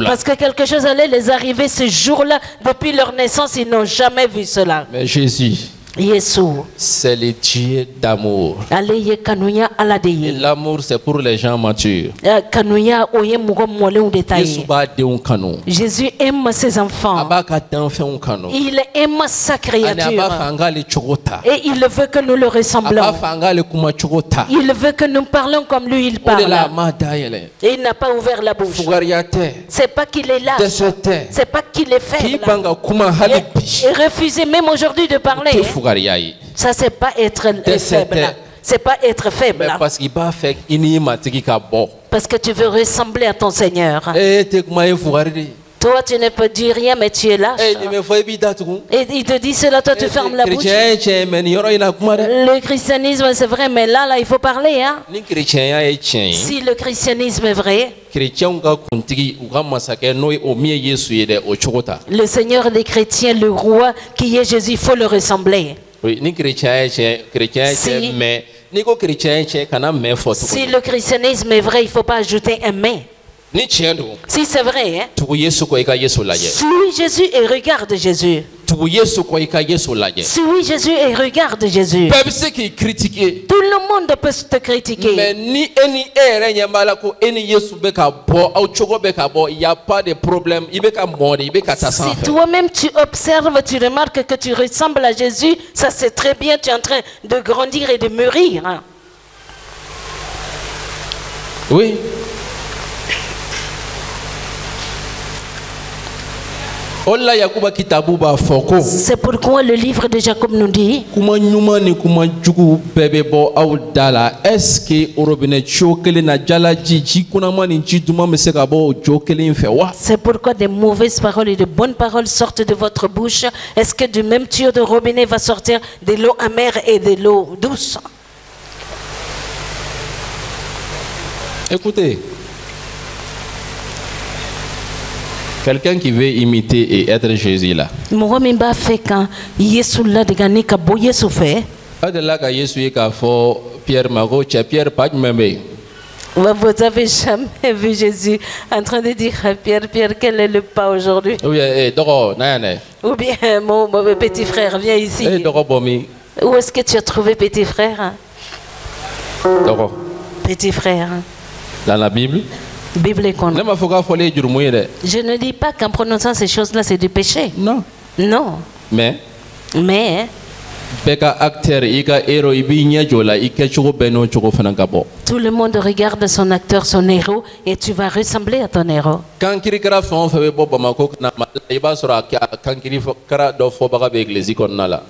A: Parce que quelque chose allait les arriver ce jour-là. Depuis leur naissance, ils n'ont jamais vu cela.
B: Mais Jésus, c'est le Dieu d'amour. Et l'amour, c'est pour les gens matures.
A: Jésus aime ses enfants. Il aime sa créature. Et il veut que nous le ressemblons. Il veut que nous parlons comme lui il parle. Et il n'a pas ouvert la bouche. C'est pas qu'il est là. C'est pas qu'il est faible. Et refuser même aujourd'hui de parler. Ça c'est pas être faible. C'est pas être faible. Parce que tu veux ressembler à ton Seigneur. Toi tu ne peux dire rien mais tu es lâche. Et il te dit cela, toi tu fermes la bouche. Le christianisme c'est vrai mais là il faut parler hein? Si le christianisme est vrai, le Seigneur des chrétiens, le roi qui est Jésus, il faut le ressembler.
B: Oui, si
A: le christianisme est vrai, il ne faut pas ajouter un mais. Si c'est vrai, hein? Suis Jésus et regarde Jésus. Suis Jésus et regarde Jésus. Tout le monde peut te critiquer.
B: Mais il n'y a pas de problème.
A: Si toi-même tu observes, tu remarques que tu ressembles à Jésus, ça c'est très bien, tu es en train de grandir et de mûrir. Hein?
B: Oui.
A: C'est pourquoi le livre de Jacob nous dit,
B: est-ce que
A: c'est pourquoi des mauvaises paroles et de bonnes paroles sortent de votre bouche. Est-ce que du même tuyau de robinet va sortir de l'eau amère et de l'eau douce?
B: Écoutez, quelqu'un qui veut imiter et être Jésus là.
A: Vous avez jamais vu Jésus en train de dire à Pierre, Pierre, quel est le pas aujourd'hui? Ou bien mon petit frère, viens ici. Où est-ce que tu as trouvé petit frère? Petit frère.
B: Dans la Bible?
A: Bible est con. Je ne dis pas qu'en prononçant ces choses-là, c'est du péché.
B: Non.
A: Non.
B: Mais
A: tout le monde regarde son acteur, son héros, et tu vas ressembler à ton héros.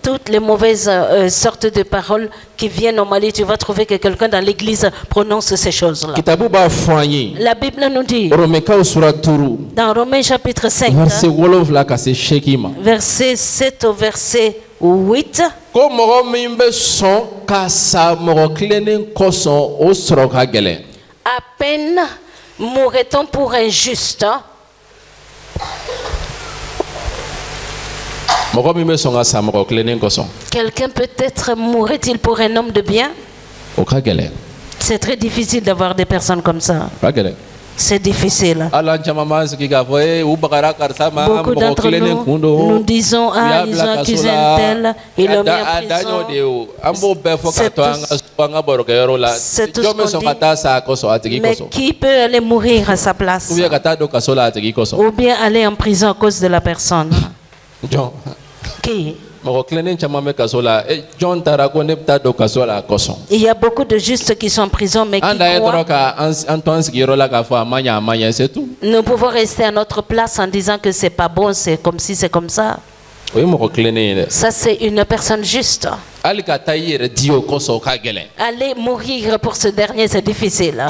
A: Toutes les mauvaises sortes de paroles qui viennent au Mali, tu vas trouver que quelqu'un dans l'église prononce ces choses-là. La Bible nous dit, dans Romains chapitre 5, verset 7 au verset 8, À peine mourrait-on pour un juste. Quelqu'un peut-être mourrait-il pour un homme de bien? C'est très difficile d'avoir des personnes comme ça. C'est difficile. Beaucoup d'entre nous disons, ah, ils ont accusé un tel, ils l'ont mis en prison. C'est tout ce qu'on dit. Mais qui peut aller mourir à sa place? Ou bien aller en prison à cause de la personne? Qui? Il y a beaucoup de justes qui sont en prison, mais qui croient. Nous pouvons rester à notre place en disant que c'est pas bon, c'est comme si, c'est comme ça. Ça, c'est une personne juste. Aller mourir pour ce dernier, c'est difficile.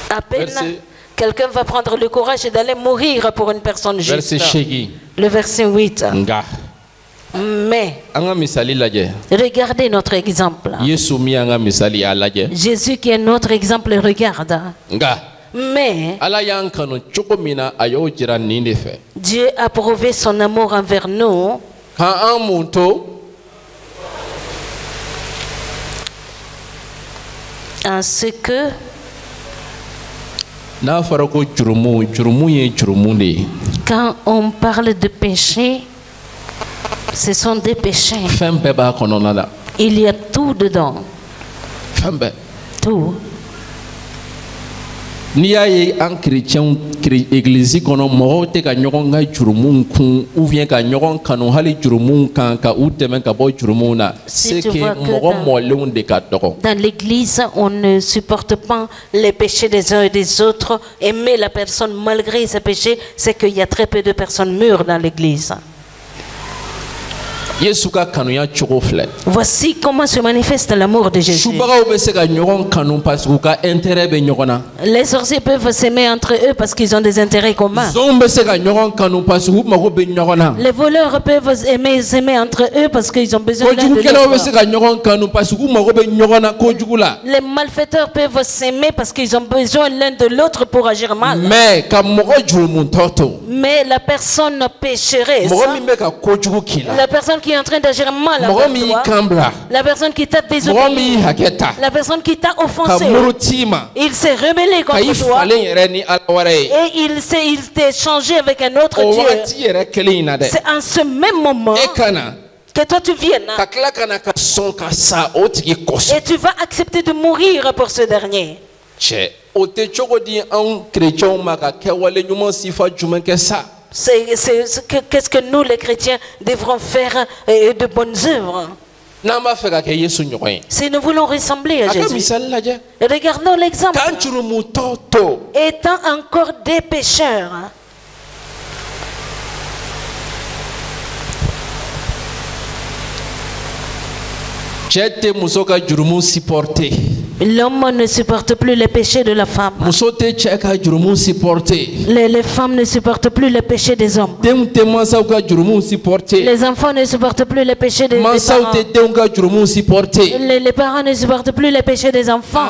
A: À peine quelqu'un va prendre le courage d'aller mourir pour une personne juste. Le verset 8. Mais regardez notre exemple. Jésus qui est notre exemple, regarde. Mais Dieu a prouvé son amour envers nous en ce que quand on parle de péché, ce sont des péchés. Il y a tout dedans. Tout.
B: N'i y'a ye an chrétien église kɔnɔ mɔgɔw tɛ ka ɲɔgɔn ka jurumu kun ou bien ka ɲɔgɔn kanu hali jurumu kan ka u dɛmɛ ka bɔ jurumu na c'est que mɔgɔ mɔlenw de ka dɔgɔ.
A: Dans l'église, on ne supporte pas les péchés des uns et des autres. Aimer la personne malgré ses péchés, c'est qu'il y a très peu de personnes mûres dans l'église. Voici comment se manifeste l'amour de Jésus. Les sorciers peuvent s'aimer entre eux parce qu'ils ont des intérêts communs. Les voleurs peuvent s'aimer entre eux parce qu'ils ont besoin l'un de l'autre. Les malfaiteurs peuvent s'aimer parce qu'ils ont besoin l'un de l'autre pour agir mal. Mais la personne pécheresse, la personne qui est en train d'agir mal avec toi, la personne qui t'a désobéi, la personne qui t'a offensé, il s'est rebellé contre toi et il t'est changé avec un autre Dieu. C'est en ce même moment que toi tu viennes et tu vas accepter de mourir pour ce dernier. Qu'est-ce que nous les chrétiens devrons faire de bonnes œuvres si nous voulons ressembler à Jésus? Regardons l'exemple. Étant encore des pécheurs, l'homme ne supporte plus les péchés de la femme. Les femmes ne supportent plus les péchés des hommes. Les enfants ne supportent plus les péchés des parents. Les parents ne supportent plus les péchés des enfants.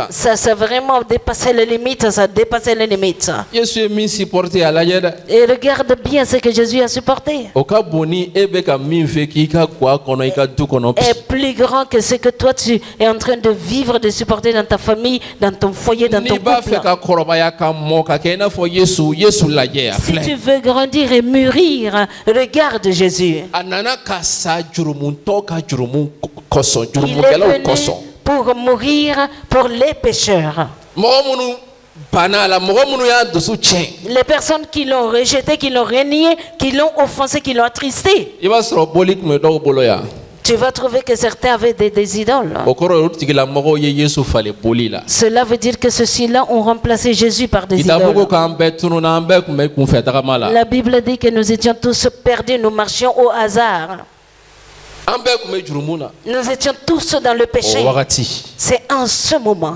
A: Ça a vraiment dépassé les limites. Ça a dépassé les limites. Et regarde bien ce que Jésus a supporté. Est plus grand que ce que toi tu es en train de vivre, de supporter dans ta famille, dans ton foyer, dans ton couple. Si tu veux grandir et mûrir, regarde Jésus. Il est venu pour mourir pour les pécheurs. Les personnes qui l'ont rejeté, qui l'ont renié, qui l'ont offensé, qui l'ont attristé. Tu vas trouver que certains avaient des idoles. Cela veut dire que ceux-là ont remplacé Jésus par des idoles. La Bible dit que nous étions tous perdus, nous marchions au hasard. Nous étions tous dans le péché. C'est en ce moment.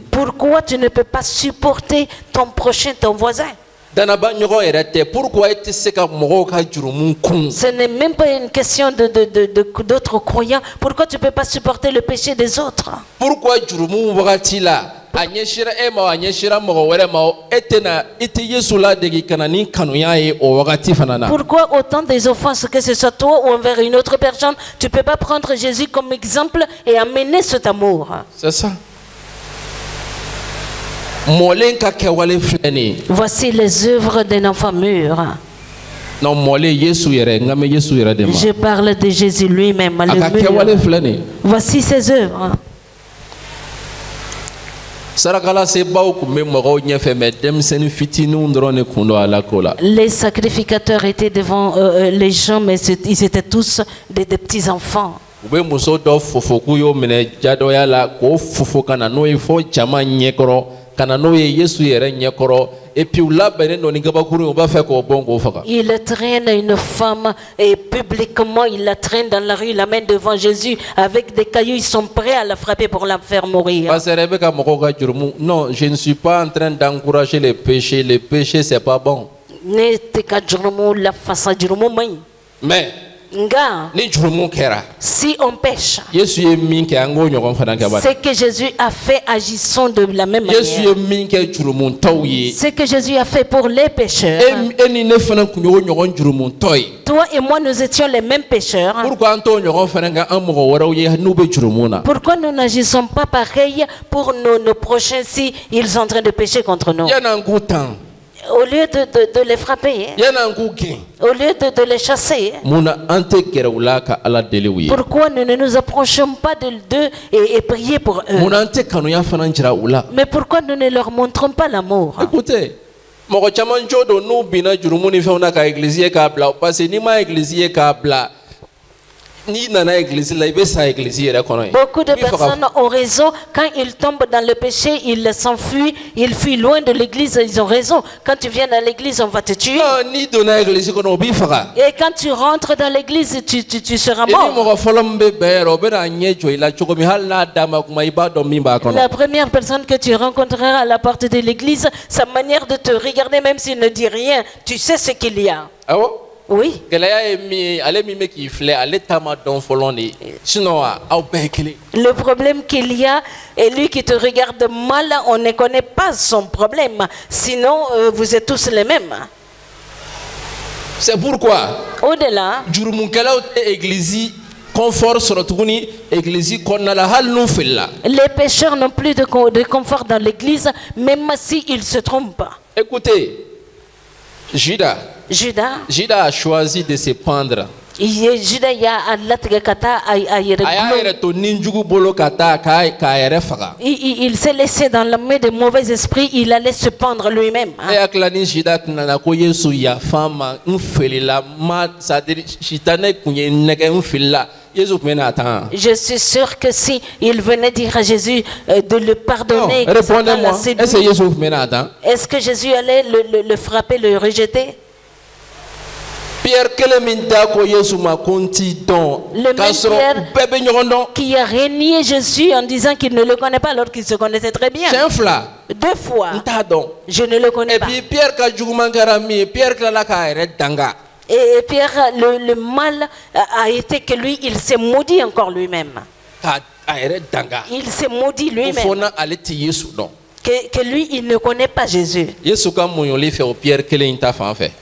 A: Pourquoi tu ne peux pas supporter ton prochain, ton voisin? Ce n'est même pas une question d'autres croyants. Pourquoi tu ne peux pas supporter le péché des autres?
B: Pourquoi
A: autant des offenses, que ce soit toi ou envers une autre personne, tu ne peux pas prendre Jésus comme exemple et amener cet amour?
B: C'est ça.
A: Voici les œuvres d'un enfant mûr. Je parle de Jésus lui-même, le mûr. Voici ses œuvres. Les sacrificateurs étaient devant les gens, mais ils étaient tous des petits enfants. Il traîne une femme et publiquement il la traîne dans la rue, il l'amène devant Jésus avec des cailloux, ils sont prêts à la frapper pour la faire mourir.
B: Non, je ne suis pas en train d'encourager les péchés c'est pas bon. Mais
A: si on pêche, c'est que Jésus a fait agissant de la même manière. C'est que Jésus a fait pour les pécheurs. Toi et moi, nous étions les mêmes pécheurs. Pourquoi nous n'agissons pas pareil pour nos prochains si ils sont en train de pécher contre nous? Au lieu de les frapper, au lieu de les chasser, pourquoi nous ne nous approchons pas d'eux et prier pour eux? Mais pourquoi nous ne leur montrons pas l'amour?
B: Écoutez,
A: beaucoup de personnes ont raison. Quand ils tombent dans le péché, ils s'enfuient, ils fuient loin de l'église. Ils ont raison. Quand tu viens dans l'église, on va te tuer. Et quand tu rentres dans l'église, tu seras mort. La première personne que tu rencontreras à la porte de l'église, sa manière de te regarder, même s'il ne dit rien, tu sais ce qu'il y a.
B: Ah bon?
A: Oui. Le problème qu'il y a, et lui qui te regarde mal, on ne connaît pas son problème. Sinon, vous êtes tous les mêmes.
B: C'est pourquoi,
A: au-delà, les pécheurs n'ont plus de confort dans l'église, même s'ils se trompent.
B: Écoutez, Judas a choisi de se pendre.
A: Il s'est laissé dans la main des mauvais esprits, il allait se pendre lui-même. Je suis sûr que si il venait dire à Jésus de le pardonner, est-ce que Jésus allait le frapper, le rejeter?
B: Pierre,
A: le même Pierre qui a renié Jésus en disant qu'il ne le connaît pas alors qu'il se connaissait très bien. 2 fois. Je ne le connais pas. Et Pierre, le mal a été que lui, il s'est maudit encore lui-même. Il s'est maudit lui-même. Que lui, il ne connaît pas Jésus.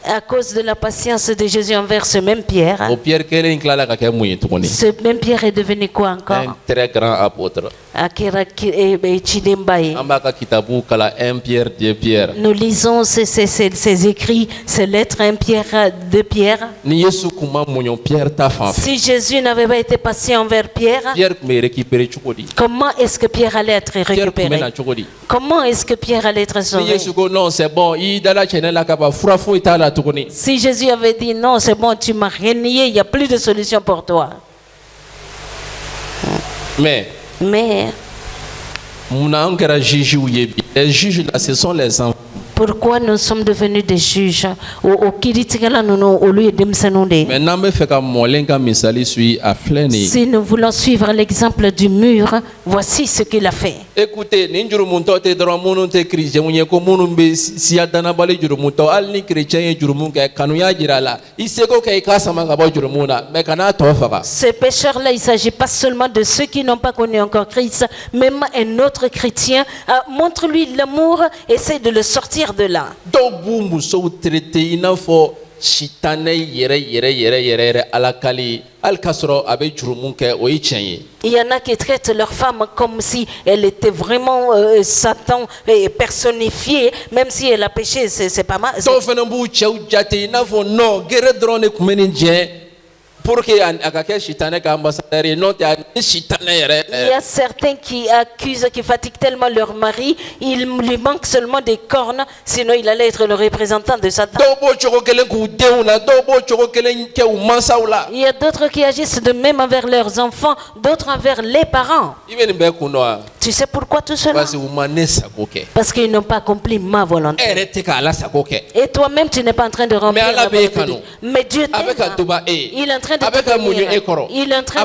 A: À cause de la patience de Jésus envers ce même Pierre, ce même Pierre est devenu quoi encore?
B: Un très grand apôtre.
A: Nous lisons ces écrits, ces lettres, 1 Pierre, 2 Pierre. Si Jésus n'avait pas été patient envers Pierre, comment est-ce que Pierre allait être récupéré? Comment est-ce que Pierre allait être sauvé? Si Jésus avait dit non, c'est bon, tu m'as renié, il n'y a plus de solution pour toi.
B: Mais
A: les juges là, ce sont les enfants. Pourquoi nous sommes devenus des juges? Si nous voulons suivre l'exemple du mur, voici ce qu'il a fait.
B: Écoutez,
A: ces pécheurs-là, il ne s'agit pas seulement de ceux qui n'ont pas connu encore Christ, même un autre chrétien, montre-lui l'amour, essaie de le sortir de là. Il y en a qui traitent leur femme comme si elle était vraiment Satan personnifié, même si elle a péché, c'est pas mal. Il y a certains qui accusent, qui fatiguent tellement leur mari, il lui manque seulement des cornes, sinon il allait être le représentant de Satan. Il y a d'autres qui agissent de même envers leurs enfants, d'autres envers les parents. Tu sais pourquoi tout cela? Parce qu'ils n'ont pas accompli ma volonté. Et toi-même, tu n'es pas en train de remplir la volonté. Mais Dieu t'aime. Il est en train de te bénir. Il est en train de...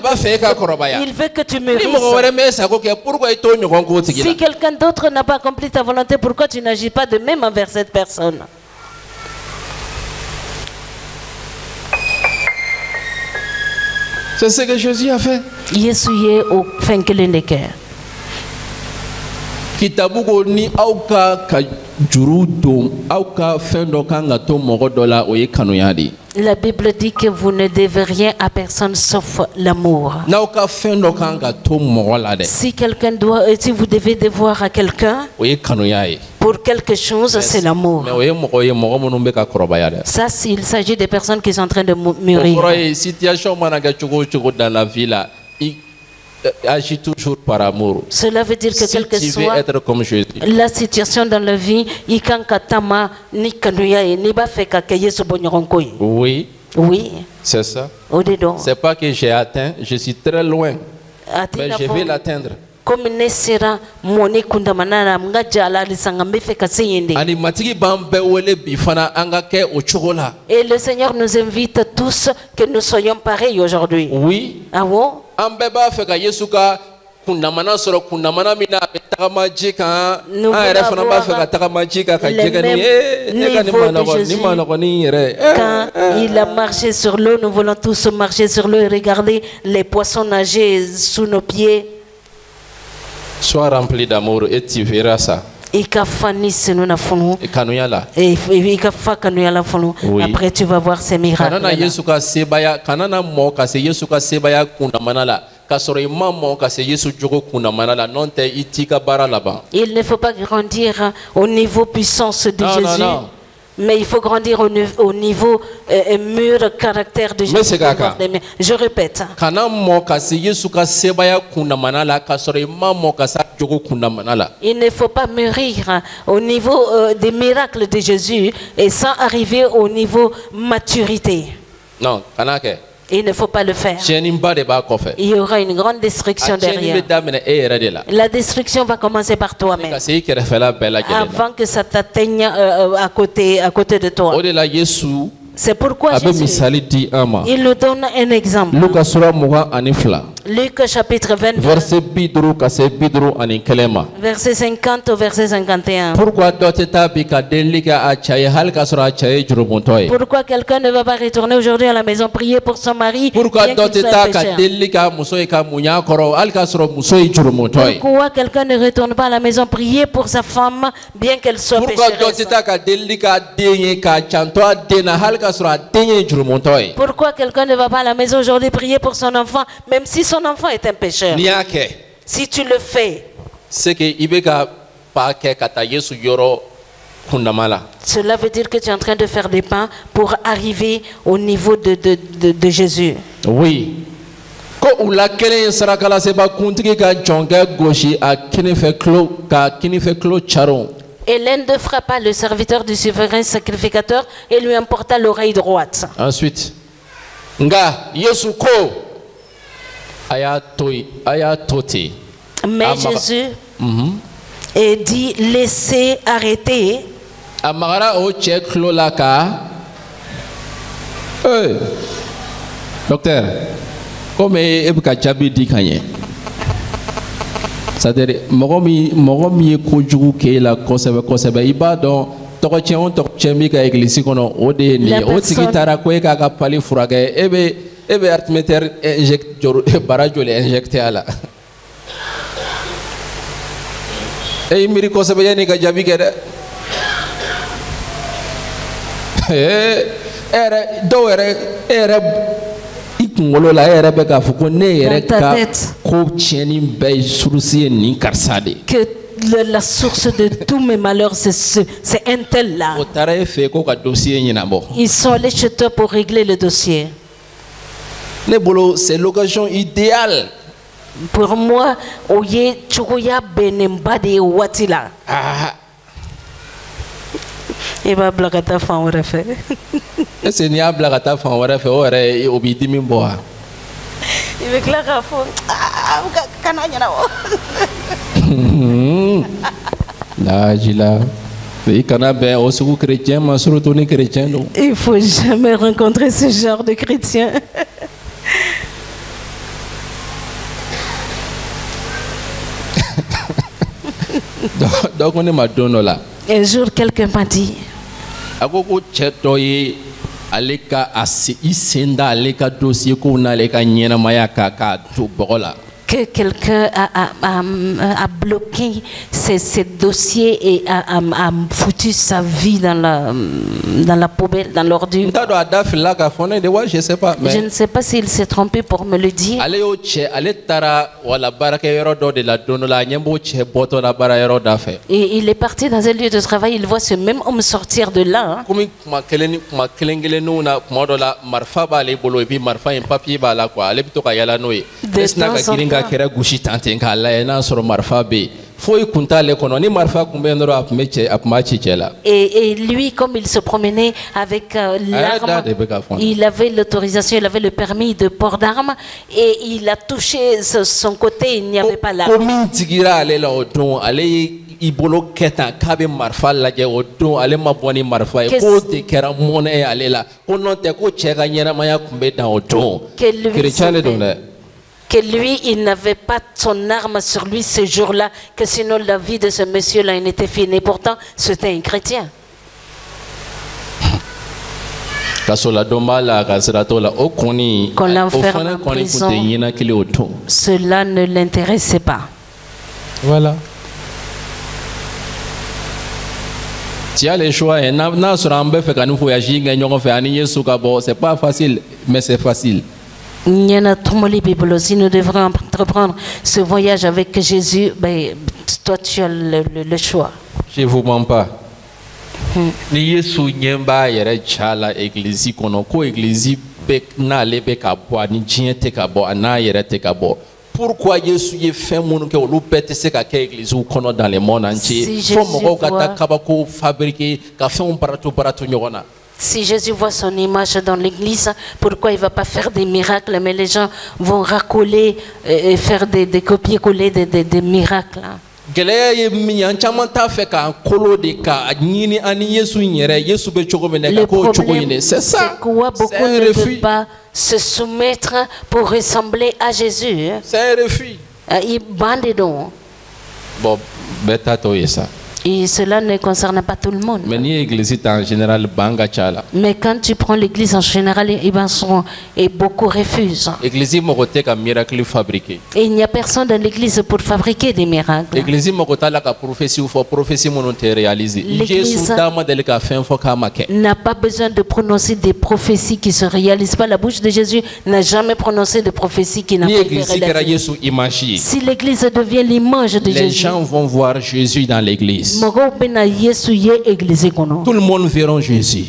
A: Il veut que tu mûrisses. Si quelqu'un d'autre n'a pas accompli ta volonté, pourquoi tu n'agis pas de même envers cette personne?
B: C'est ce que Jésus a fait. Kitabuko ni auka ka juru dom auka fendo kanga to mogo dola oye kanuyadi.
A: La Bible dit que vous ne devez rien à personne sauf l'amour. Si quelqu'un doit, si vous devez devoir à quelqu'un pour quelque chose, c'est l'amour. Ça, il s'agit des personnes qui sont en train de mûrir.
B: Agis toujours par amour.
A: Cela veut dire que
B: si
A: quelle que
B: tu
A: soit
B: veux être comme Jésus,
A: la situation dans la vie,
B: oui,
A: oui,
B: c'est ça. C'est pas que j'ai atteint, je suis très loin, mais je vais l'atteindre.
A: Et le Seigneur nous invite tous que nous soyons pareils aujourd'hui.
B: Oui.
A: Ah bon?
B: Nous voulons avoir
A: quand il a marché sur l'eau, nous voulons tous marcher sur l'eau et regarder les poissons nager sous nos pieds.
B: Sois rempli d'amour et tu verras ça.
A: Et après tu vas voir ces miracles. Il ne faut pas grandir au niveau puissance de Jésus. Non. Mais il faut grandir au niveau mûr caractère de Jésus. Je répète. Il ne faut pas mûrir au niveau des miracles de Jésus et sans arriver au niveau maturité.
B: Non,
A: il ne faut pas le faire. Il y aura une grande destruction derrière. La destruction va commencer par toi-même. Avant que ça t'atteigne à côté de toi. C'est pourquoi Jésus, il nous donne un exemple. Luc chapitre 22, verset 50 au verset 51. Pourquoi quelqu'un ne va pas retourner aujourd'hui à la maison prier pour son mari? Pourquoi quelqu'un ne retourne pas à la maison prier pour sa femme bien qu'elle soit pécheresse? Pourquoi quelqu'un ne va pas à la maison aujourd'hui prier pour son enfant même si son enfant est un pécheur? Si tu le fais, cela veut dire que tu es en train de faire des pas pour arriver au niveau de Jésus.
B: Oui.
A: Et l'un de frappa le serviteur du souverain sacrificateur et lui emporta l'oreille droite.
B: Ensuite, nga Yesu ko ayatoti.
A: Mais Jésus dit, laissez arrêter.
B: Amara o check lolaka. Docteur, comme ebuka chabi dikanye. C'est-à-dire, mogomi kojugu ke la kosebe iba don tokochengo tokchemi ka église kono ode ni o tikitara ko ka ka pali furage ebe artimeter inject barajo le injecté ala. E miri kosebe yani ka jabi kede. Era ikungolo la era be ka fuko ne era ka ko tieni be surusi ni karsade
A: que la source de tous mes malheurs c'est un tel là. Ils sont allés chez toi pour régler le dossier.
B: C'est l'occasion idéale.
A: Pour moi, oye chokoya benemba de watila. Et ma blagata fan aurait fait.
B: C'est n'y a blagata fan aurait fait aurait obéi mimboa.
A: Il veut que la rafo.
B: Là, Gila. Il
A: faut jamais rencontrer ce genre de chrétien.
B: Donc on est madonna là.
A: Un jour quelqu'un m'a dit.
B: Aleka asi isenda aleka dossier ko na aleka nyena maya ka to bola.
A: Que quelqu'un a bloqué ces dossiers et a foutu sa vie dans la poubelle, dans l'ordure.
B: Je sais pas.
A: Je ne sais pas s'il s'est trompé pour me le dire. Et il est parti dans un lieu de travail, il voit ce même homme sortir de là. Et lui, comme il se promenait avec l'arme, il avait l'autorisation, il avait le permis de port d'armes et il a touché son côté, il n'y avait pas l'arme. Que lui, il n'avait pas son arme sur lui ce jour-là, que sinon la vie de ce monsieur-là était finie. Pourtant, c'était un chrétien. Qu'on l'enferme en prison, cela ne l'intéressait pas.
B: Voilà. Tu as les choix. C'est pas facile, mais c'est facile.
A: Si nous devrions entreprendre ce voyage avec Jésus, ben, toi tu as le choix.
B: Je ne vous mens pas. Ni Yesu nyemba yere chala église kono ko église bek na lebe ka bo ani jiente ka bo ana yere te ka bo. Pourquoi Yesu ye fait mon que lu pete se ka ke église kono dans le monde entier. Faut mo ka ta ka ba ko fabriquer ka fait un barato nyona.
A: Si Jésus voit son image dans l'église, pourquoi il ne va pas faire des miracles, mais les gens vont racoler et faire des copier-coller des miracles.
B: Le problème,
A: c'est quoi beaucoup ne veulent pas se soumettre pour ressembler à Jésus.
B: C'est un refus.
A: Ils bandent donc.
B: Bon, ça.
A: Et cela ne concerne pas tout le monde. Mais quand tu prends l'église en général, et beaucoup refusent. Et il n'y a personne dans l'église pour fabriquer des miracles. L'église n'a pas besoin de prononcer des prophéties qui ne se réalisent pas. La bouche de Jésus n'a jamais prononcé de prophéties qui n'ont pas été réalisées. Si l'église devient l'image de Jésus,
B: les gens vont voir Jésus dans l'église. Tout le monde verra Jésus.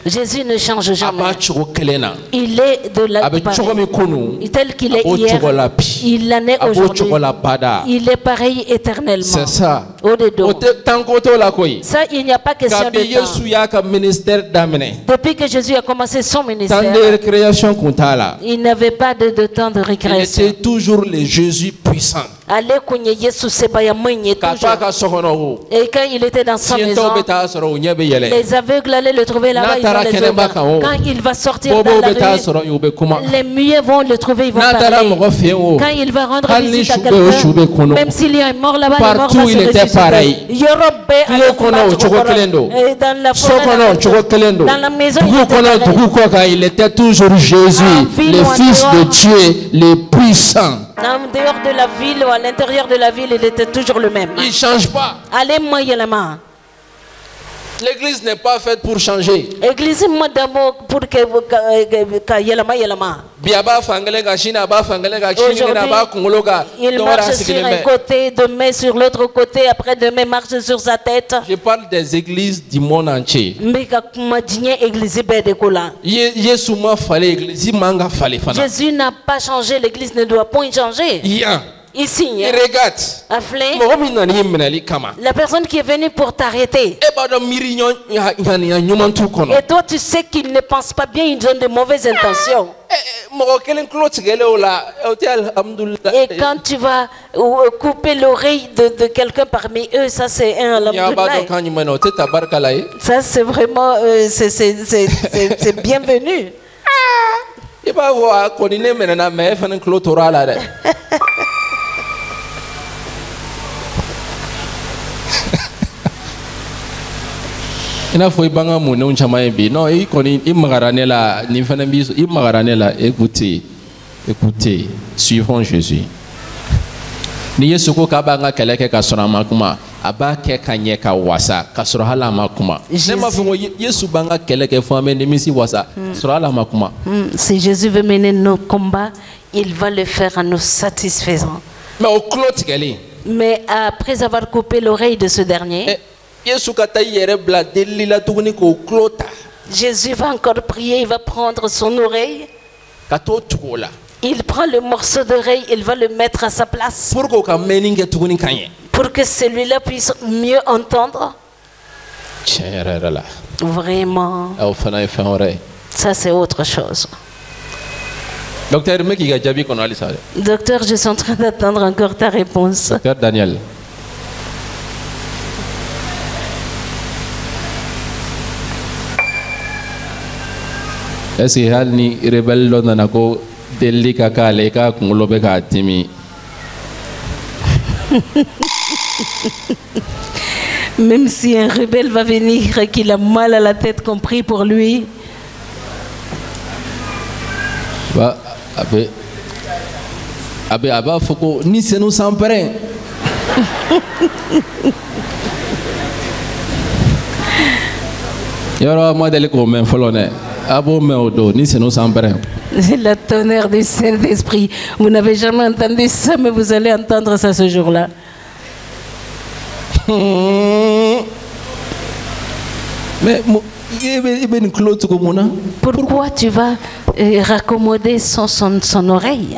A: Jésus ne change jamais. Il est de la tel qu'il est hier, il en est aujourd'hui. Il est pareil éternellement.
B: C'est ça.
A: Ça, il n'y a pas question de temps. Depuis que Jésus a commencé son ministère, il n'avait pas de temps de récréation.
B: Il était toujours le Jésus puissant.
A: Et quand il était dans sa maison, les aveugles allaient le trouver là-bas. Quand il va sortir dans la rue, les muets vont le trouver, ils vont parler. Quand il va rendre visite à quelqu'un, même s'il y a un mort là-bas,
B: partout il était pareil.
A: Dans la forêt, dans la maison,
B: il était toujours Jésus, le Fils de Dieu, le puissant.
A: En dehors de la ville ou à l'intérieur de la ville, il était toujours le même.
B: Il ne change pas.
A: Allez, moi, yelama.
B: L'église n'est pas faite pour changer.
A: L'église est d'abord pour que yelama. Il marche sur un côté, demain sur l'autre côté, après demain marche sur sa tête.
B: Je parle des églises du monde entier.
A: Jésus n'a pas changé, l'église ne doit pas changer. Ici, la personne qui est venue pour t'arrêter. Et toi, tu sais qu'ils ne pensent pas bien, ils ont de mauvaises intentions. Et quand tu vas couper l'oreille de quelqu'un parmi eux, ça c'est un alhamdoulilah. Ça c'est vraiment, c'est bienvenu.
B: Il faut non, écoutez, suivons Jésus. Ni Yesu ko kabanga keleke kasora kuma abake kanyeka wasa kasora hala makuma. Nema fongo Yesu banga keleke fame nimisi wasa kasora hala makuma.
A: Si Jésus veut mener nos combats, il va le faire en nous satisfaisant.
B: Mais au clôt gali.
A: Mais après avoir coupé l'oreille de ce dernier, Jésus va encore prier, il va prendre son oreille. Il prend le morceau d'oreille, il va le mettre à sa place. Pour que celui-là puisse mieux entendre. Vraiment. Ça c'est autre chose.
B: Docteur,
A: je suis en train d'attendre encore ta réponse.
B: Docteur Daniel. Est-ce que ni rebelle nana ko deli ka kale ka kungulo be ka timi?
A: Même si un rebelle va venir et qu'il a mal à la tête, qu'on prie pour lui.
B: Bah, abe foko ni se nous s'empare. Yoro moi deli ko men folone. La
A: tonnerre du Saint-Esprit. Vous n'avez jamais entendu ça, mais vous allez entendre ça ce jour-là.
B: Mais
A: pourquoi tu vas raccommoder son oreille?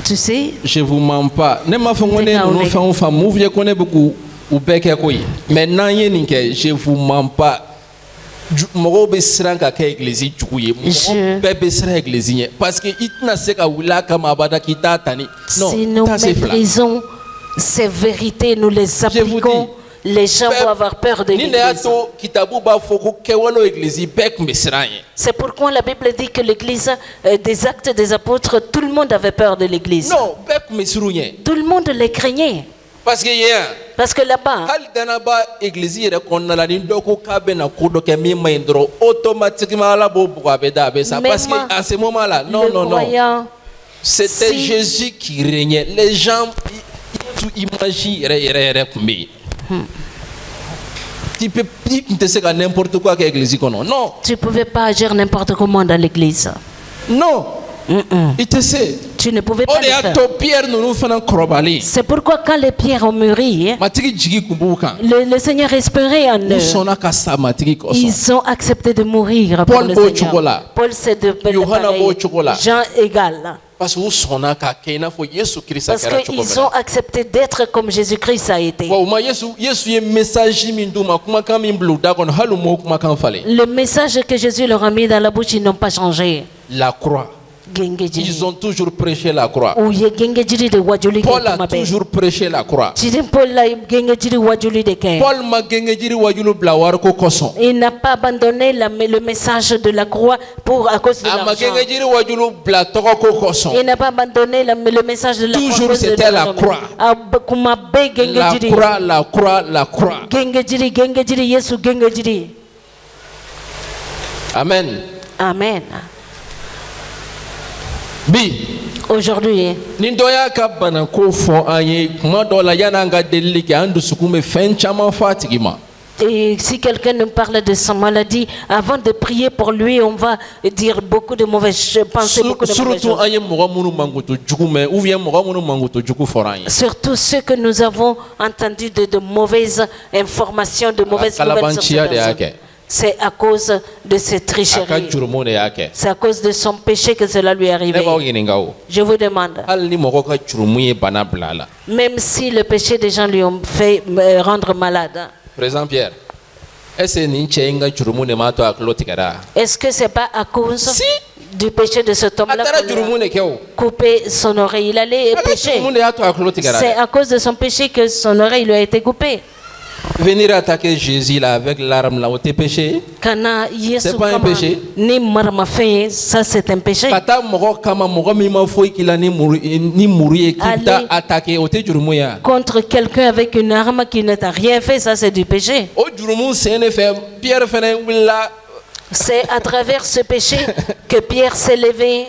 A: Tu sais,
B: je vous mens pas. Maintenant, je vous mens pas. Parce que
A: si nous méprisons ces vérités, nous les appliquons, les gens vont avoir peur de l'église. C'est pourquoi la Bible dit que l'église des Actes des Apôtres, tout le monde avait peur de l'église.
B: Non,
A: tout le monde les craignait. Parce que là-bas, parce qu'à
B: ce moment-là, non, c'était Jésus qui régnait. Les gens imaginent. Tu peux pas n'importe quoi avec l'église. Non.
A: Tu ne pouvais pas agir n'importe comment dans l'église.
B: Non. Il te sait.
A: Tu ne pouvais pas le faire. C'est pourquoi quand les pierres ont mûri, le Seigneur espérait en eux. Ils ont accepté de mourir pour le Seigneur. Paul c'est de pareil. Jean égal. Parce qu'ils ont accepté d'être comme Jésus-Christ a été. Le message que Jésus leur a mis dans la bouche, ils n'ont pas changé.
B: La croix. Ils ont toujours prêché la croix. Paul a toujours prêché la croix.
A: Il n'a pas abandonné le message de la croix à cause de l'argent. Il n'a pas abandonné le message de la croix.
B: Toujours c'était la croix. La croix, la croix. Amen.
A: Amen.
B: Aujourd'hui,
A: et si quelqu'un nous parle de sa maladie, avant de prier pour lui, on va dire beaucoup de mauvaises pensées, beaucoup de mauvaises choses. Surtout ceux que nous avons entendu de mauvaises informations, de mauvaises nouvelles. C'est à cause de cette tricherie. C'est à cause de son péché que cela lui est arrivé. Je vous demande, même si le péché des gens lui ont fait rendre malade.
B: Président Pierre, est-ce
A: que ce n'est pas à cause du péché de cet homme-là qu'il a coupé son oreille? Il allait pécher. C'est à cause de son péché que son oreille lui a été coupée.
B: Venir attaquer Jésus là avec l'arme là, c'est péché?
A: C'est
B: pas un péché?
A: Ça c'est un péché. Contre quelqu'un avec une arme qui ne t'a rien fait, ça c'est du péché. C'est à travers ce péché que Pierre s'est levé.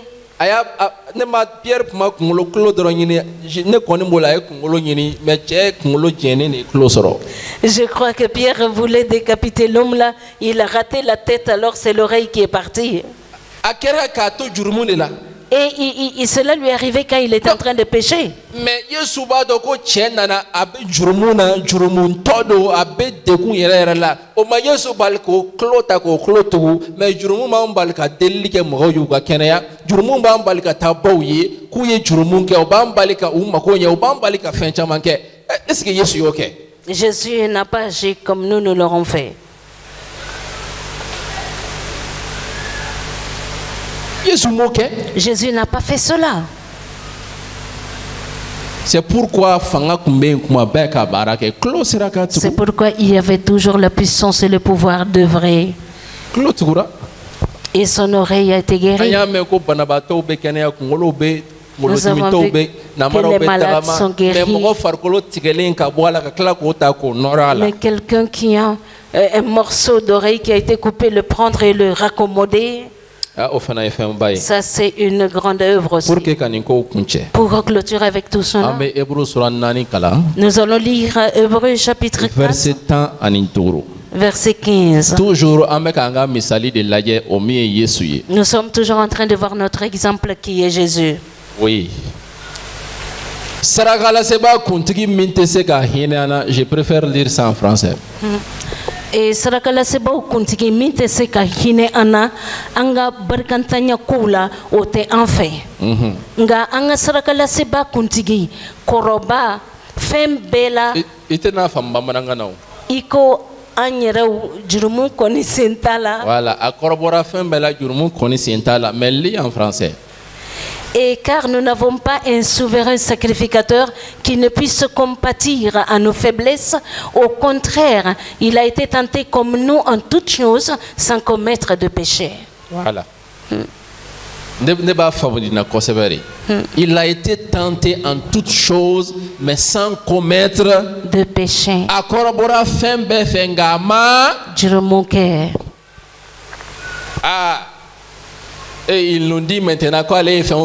A: Je crois que Pierre voulait décapiter l'homme là. Il a raté la tête, alors c'est l'oreille qui est partie. Et cela lui est arrivé quand il était en train de pécher.
B: Mais
A: Jésus n'a pas agi comme nous l'aurons fait. Jésus n'a pas fait cela.
B: C'est pourquoi
A: il y avait toujours la puissance et le pouvoir d'œuvrer. Et son oreille a été guérie. Nous avons vu que les malades sont guéris. Mais quelqu'un qui a un morceau d'oreille qui a été coupé, le prendre et le raccommoder, ça c'est une grande œuvre aussi. Pour clôturer avec tout cela, nous allons lire Hébreux chapitre 4, verset 15. Nous sommes toujours en train de voir notre exemple qui est Jésus.
B: Oui. Je préfère lire ça en français.
A: Et sarakala seba kuntigi minte se ka hine ana anga barkantanya kula ote anfe nga anga sarakala seba kuntigi koroba fem bela
B: itena famba mananga nao
A: iko anyerau jurumu koni sentala.
B: Voilà, a corobora fem bela jurumu koni sentala, mais lis en français.
A: Et car nous n'avons pas un souverain sacrificateur qui ne puisse se compatir à nos faiblesses, au contraire, il a été tenté comme nous en toutes choses sans commettre de péché.
B: Voilà. Il a été tenté en toutes choses, mais sans commettre
A: de péché.
B: Et il nous dit maintenant quoi aller faire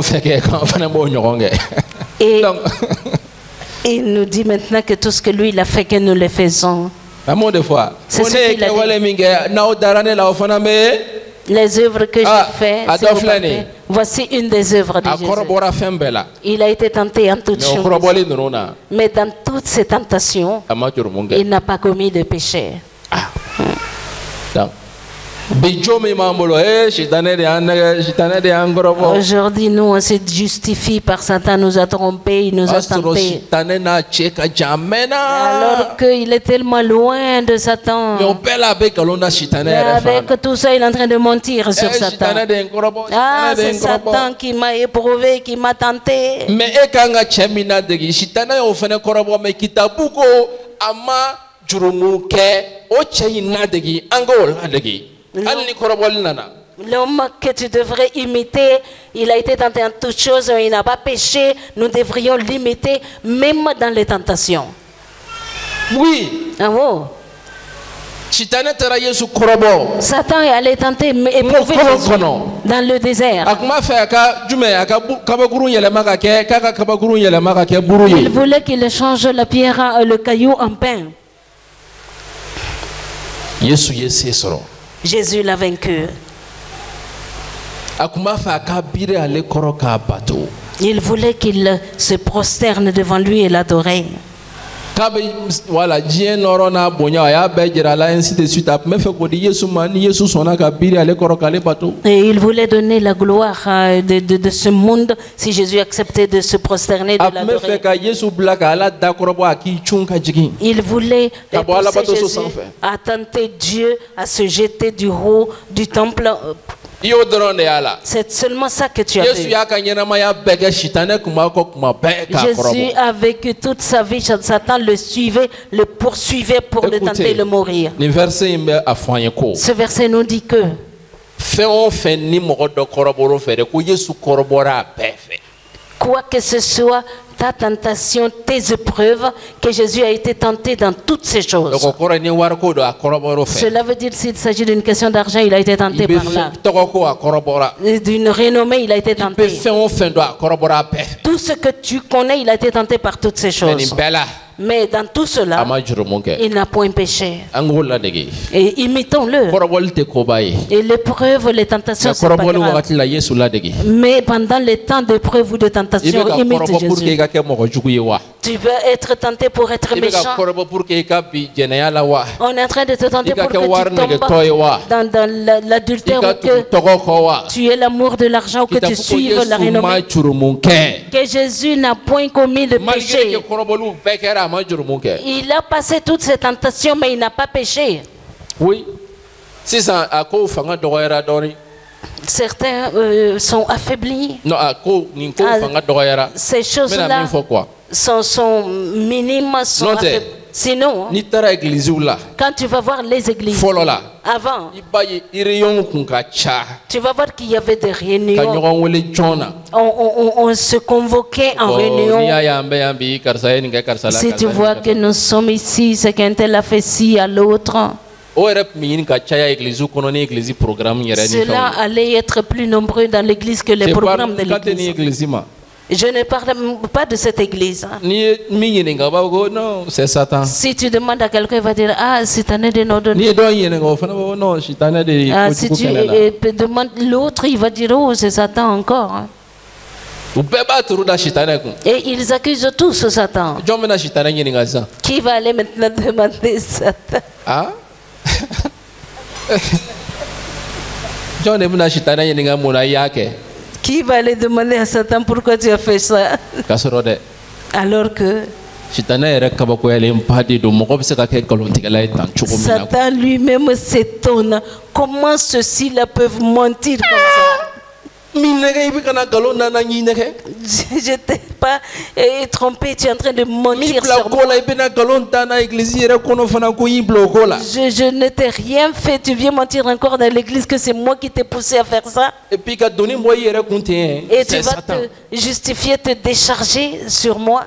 A: et il nous dit maintenant que tout ce que lui il a fait que nous le faisons. C'est ce qu'il a dit. Les œuvres que j'ai faites, voici une des œuvres de Jésus. Il a été tenté en toutes choses, mais dans toutes ces tentations, il n'a pas commis de péché. Aujourd'hui, nous, on se justifie par Satan, nous a trompés, il nous a tentés. Alors qu'il est tellement loin de Satan. Avec tout ça, il est en train de mentir sur Satan. Ah, c'est Satan qui m'a éprouvé, qui m'a tenté. L'homme que tu devrais imiter, il a été tenté en toutes choses, il n'a pas péché. Nous devrions l'imiter même dans les tentations.
B: Oui.
A: Ah bon? Satan est allé tenter et éprouver Jésus dans le désert. Il voulait qu'il change la pierre, le caillou en pain. Jésus l'a vaincu. Il voulait qu'il se prosterne devant lui et l'adorer. Et il voulait donner la gloire de ce monde si Jésus acceptait de se prosterner, de l'adorer. Il voulait pousser Jésus à tenter Dieu, à se jeter du haut du temple. C'est seulement ça que tu as fait. Jésus a vécu toute sa vie. Satan le suivait, le poursuivait pour le tenter de mourir. Ce verset nous dit que quoi que ce soit, ta tentation, tes épreuves, que Jésus a été tenté dans toutes ces choses. Cela veut dire s'il s'agit d'une question d'argent, il a été tenté par là. D'une renommée, il a été tenté. Tout ce que tu connais, il a été tenté par toutes ces choses. Mais dans tout cela, il n'a point péché. Et imitons-le. Et l'épreuve, les tentations, c'est pas grave. Mais pendant les temps d'épreuve ou de tentation, imite Jésus. Tu veux être tenté pour être méchant. On est en train de te tenter pour que tu tombes dans l'adultère, ou que tu aies l'amour de l'argent, ou que tu suives la renommée. Que Jésus n'a point commis de péché. Il a passé toutes ces tentations, mais il n'a pas péché.
B: Oui.
A: Certains sont affaiblis. Ces choses-là sont minimes, sont affaiblis. Sinon, quand tu vas voir les églises, avant, tu vas voir qu'il y avait des réunions. On se convoquait en réunion. Si tu vois que nous sommes ici, c'est qu'un tel a fait ci à l'autre. Cela allait être plus nombreux dans l'église que les programmes de l'église. Je ne parle pas de cette église.
B: Non, c'est Satan.
A: Si tu demandes à quelqu'un, il va dire, ah, Satan est de notre... Si tu demandes l'autre, il va dire, oh, c'est Satan encore. Et ils accusent tous Satan. Qui va aller maintenant demander Satan?
B: Ah?
A: Qui va aller demander à Satan pourquoi tu as fait ça? Alors que Satan lui-même s'étonne. Comment ceux-ci-là peuvent mentir comme ça? Je t'ai pas trompé, tu es en train de mentir sur moi. Je ne t'ai rien fait, tu viens mentir encore dans l'église que c'est moi qui t'ai poussé à faire ça. Et tu vas te justifier, te décharger sur moi.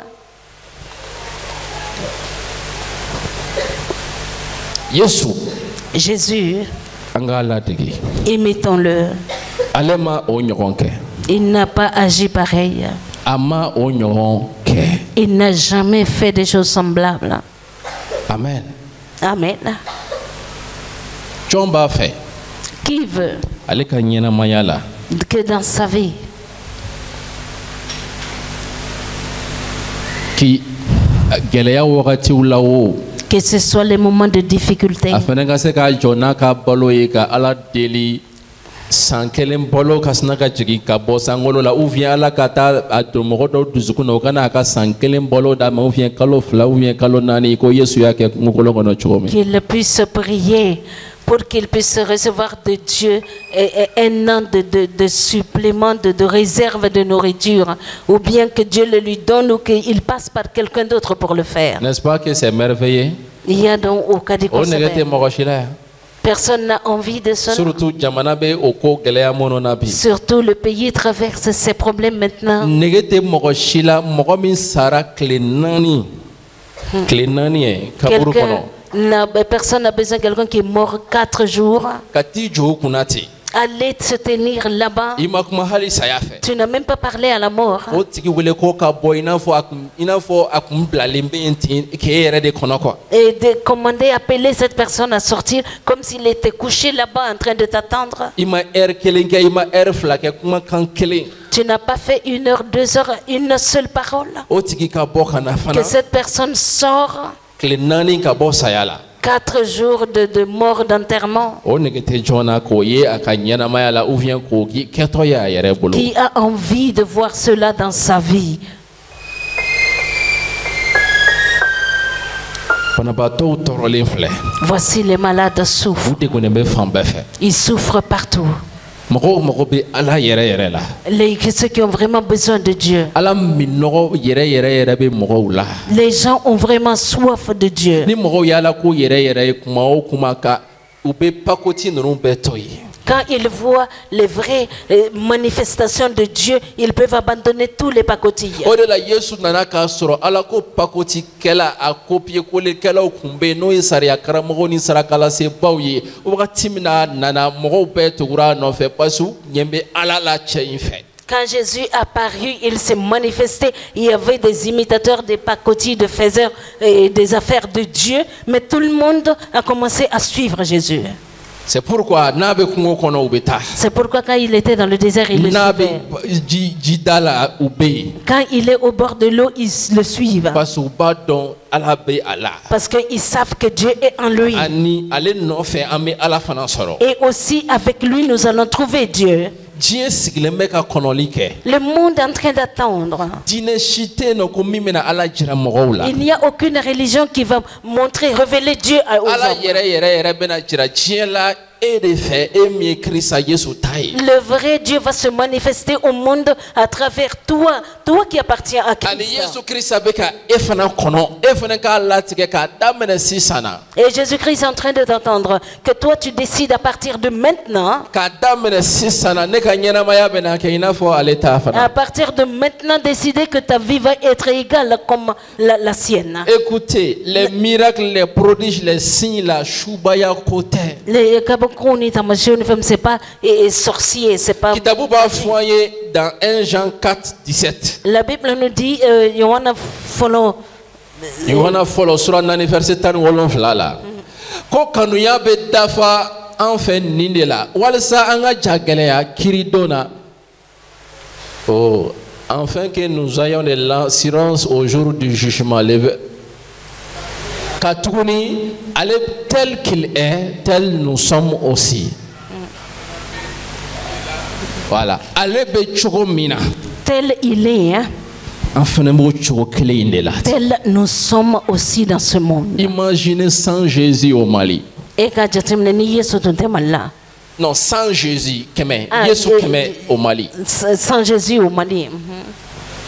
A: Jésus, imitons-le. Il n'a pas agi pareil. Il n'a jamais fait des choses semblables.
B: Amen.
A: Amen. Qui veut que dans sa vie, Que ce soit les moments de difficulté.
B: Sankelen bolo kasna ka jigi ka bo sangolo la ou vient ala kata adomo do duzukuno kana ka sankelen bolo da ma ou vient kalo fla ou vient kalo nani ko yesu yake ngolo kono chomi.
A: Qu'il puisse prier pour qu'il puisse recevoir de Dieu un an de supplément, de réserve de nourriture, ou bien que Dieu le lui donne ou qu'il passe par quelqu'un d'autre pour le faire.
B: N'est-ce pas que c'est merveilleux?
A: Il y a donc au cas du personne n'a envie de cela. Surtout le pays traverse ces problèmes maintenant. Personne n'a besoin de quelqu'un qui est mort 4 jours. Aller se tenir là-bas. Tu n'as même pas parlé à la mort. Et de commander, appeler cette personne à sortir comme s'il était couché là-bas en train de t'attendre. Tu n'as pas fait 1 heure, 2 heures, une seule parole. Que cette personne sort. 4 jours de mort d'enterrement. Qui a envie de voir cela dans sa vie? Voici les malades souffrent. Ils souffrent partout. Ceux qui ont vraiment besoin de Dieu. Les gens ont vraiment soif de Dieu. Quand ils voient les vraies manifestations de Dieu, ils peuvent abandonner tous les pacotilles. Quand Jésus est apparu, il s'est manifesté. Il y avait des imitateurs, des pacotilles, des faiseurs et des affaires de Dieu. Mais tout le monde a commencé à suivre Jésus.
B: C'est pourquoi
A: quand il était dans le désert, il le suivait. Quand il est au bord de l'eau, ils le suivent. Parce qu'ils savent que Dieu est en lui. Et aussi avec lui, nous allons trouver Dieu. Le monde est en train d'attendre. Il n'y a aucune religion qui va montrer, révéler Dieu aux hommes. Le vrai Dieu va se manifester au monde à travers toi, toi qui appartiens à Christ. Et Jésus-Christ est en train de t'entendre que toi tu décides à partir de maintenant, à partir de maintenant décider que ta vie va être égale comme la sienne.
B: Écoutez, les miracles, les prodiges, les signes, la choubaya côté.
A: C'est pas sorcier, c'est pas.
B: Dans 1 Jean 4, 17.
A: La Bible nous dit, you wanna follow
B: sur un anniversaire là. Ko kanuya be dafa en fait nindela. Walsa anga jagalea kiridona. Oh, afin que nous ayons de l'assurance au jour du jugement. Katouni, allez tel qu'il est, tel nous sommes aussi. Voilà. Allez bechogomina.
A: Tel il est. Hein? Tel nous sommes aussi dans ce monde.
B: Imaginez sans Jésus au Mali. Non, sans Jésus, au Mali.
A: Sans Jésus au Mali.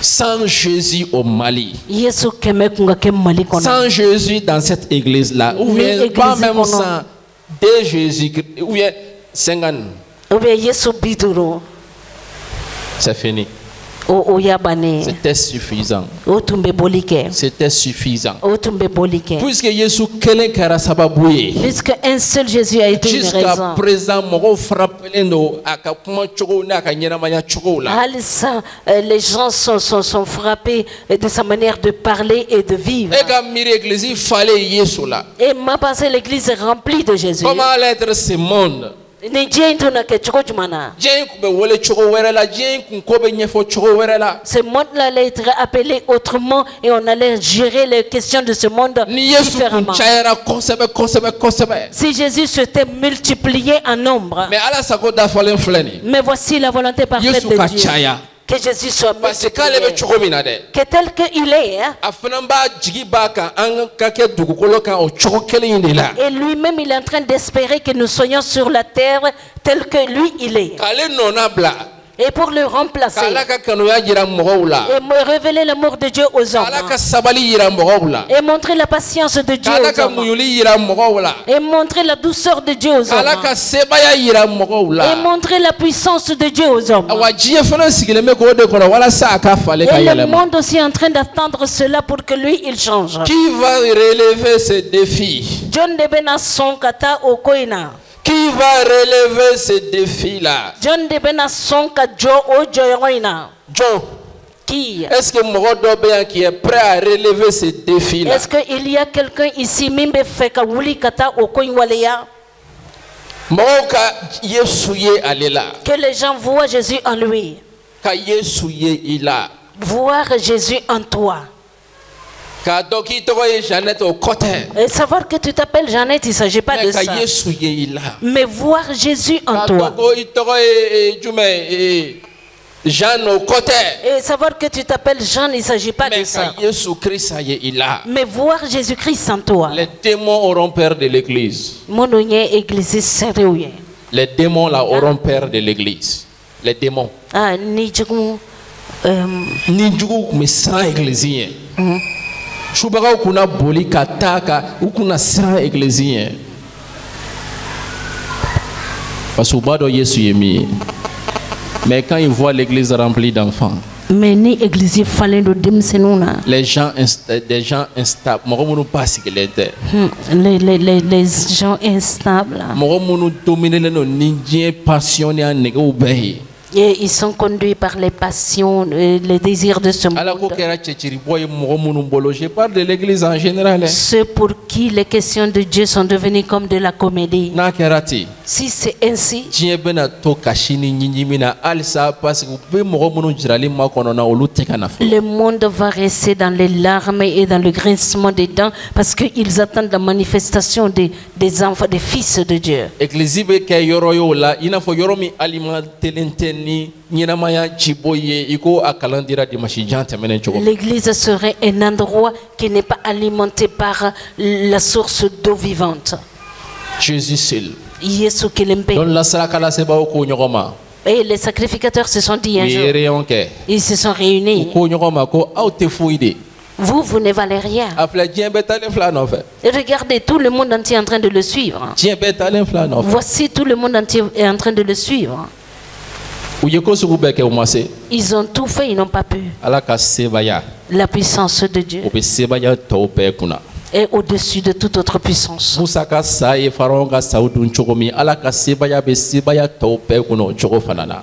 B: Sans Jésus au Mali. Sans Jésus dans cette église-là. Ou bien pas même sans de Jésus. Ou bien Sengan. C'est fini. C'était suffisant. C'était suffisant. Puisque Jésus
A: puisque un seul Jésus a été une raison.
B: Jusqu'à présent,
A: les gens sont frappés de sa manière de parler et de vivre. Et ma pensée, l'église est remplie de Jésus.
B: Comment allait être ce monde?
A: Ce monde-là allait être appelé autrement et on allait gérer les questions de ce monde différemment. Si Jésus s'était multiplié en nombre. Mais voici la volonté parfaite de Dieu. Que Jésus soit multiplié. Que tel qu'il est. Et lui-même il est en train d'espérer que nous soyons sur la terre tel que lui il est. Et pour le remplacer. Et me révéler l'amour de Dieu aux hommes. Et montrer la patience de Dieu aux hommes. Et montrer la douceur de Dieu aux hommes. Et montrer la puissance de Dieu aux hommes. Et le monde aussi est en train d'attendre cela pour que lui il change.
B: Qui va relever ce défi?
A: John de Benasson Kata Okoina.
B: Qui va relever ce défi-là?
A: John de Benasson Kajoina.
B: Joe.
A: Qui?
B: Est-ce que Morodobé qui est prêt à relever ce défi-là?
A: Est-ce qu'il y a quelqu'un ici, Mimbe Feka Wuli Kata Okoinwaleya? Que les gens voient Jésus en lui. Voir Jésus en toi. Et savoir que tu t'appelles Jeannette, il ne s'agit pas de ça. Mais voir Jésus en toi. Et savoir que tu t'appelles Jean, il ne s'agit pas de ça. Mais voir Jésus-Christ en toi.
B: Les démons auront peur de l'église. Les démons là auront peur de l'église. Les démons.
A: Ah, ni
B: mais sans église. Chubaka kuna boli kataka ukuna sira ecclésien parce que bado Yesu yemi mais quand il voit l'église remplie d'enfants
A: mais ni église fallait de demsenuna
B: des gens instables mogomunu pas les
A: gens instables
B: mogomunu dominer no ninjie passionné en nego behi.
A: Et ils sont conduits par les passions, les désirs de ce monde.
B: Je parle de l'église en général.
A: Ceux pour qui les questions de Dieu sont devenues comme de la comédie. Si c'est ainsi, le monde va rester dans les larmes et dans le grincement des dents parce qu'ils attendent la manifestation des enfants, des fils de Dieu. L'église serait un endroit qui n'est pas alimenté par la source d'eau vivante.
B: Jésus seul.
A: Et les sacrificateurs se sont dit un jour, ils se sont réunis. Vous ne valez rien. Et regardez, tout le monde entier est en train de le suivre. Voici, tout le monde entier est en train de le suivre. Ils ont tout fait, ils n'ont pas pu. La puissance de Dieu est au-dessus de toute autre puissance.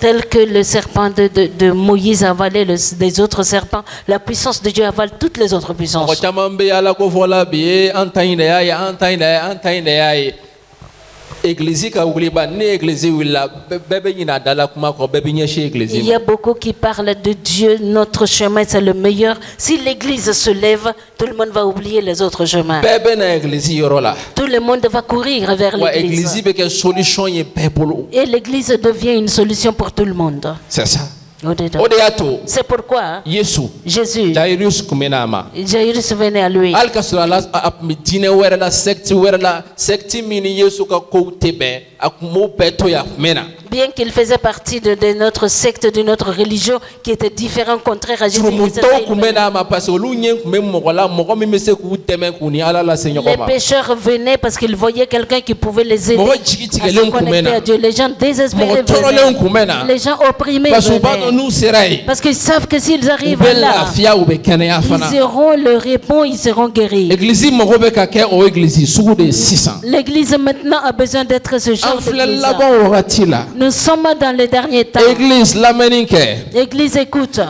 A: Tel que le serpent de Moïse avalait des autres serpents, la puissance de Dieu avale toutes les autres puissances. Il y a beaucoup qui parlent de Dieu, notre chemin c'est le meilleur. Si l'église se lève, tout le monde va oublier les autres chemins. Tout le monde va courir vers l'église. Et l'église devient une solution pour tout le monde. C'est ça. C'est pourquoi Jésus, Jairus venait à lui. Bien qu'il faisait partie de notre secte, de notre religion qui était différent, contraire à Jésus. Les pécheurs venaient parce qu'ils voyaient quelqu'un qui pouvait les aider à se connecter à Dieu. Les gens désespérés venaient. Les gens opprimés venaient. Parce qu'ils savent que s'ils arrivent là, ils auront le répond, ils seront guéris. L'église maintenant a besoin d'être ce genre Nous sommes dans les derniers temps. Église, écoute.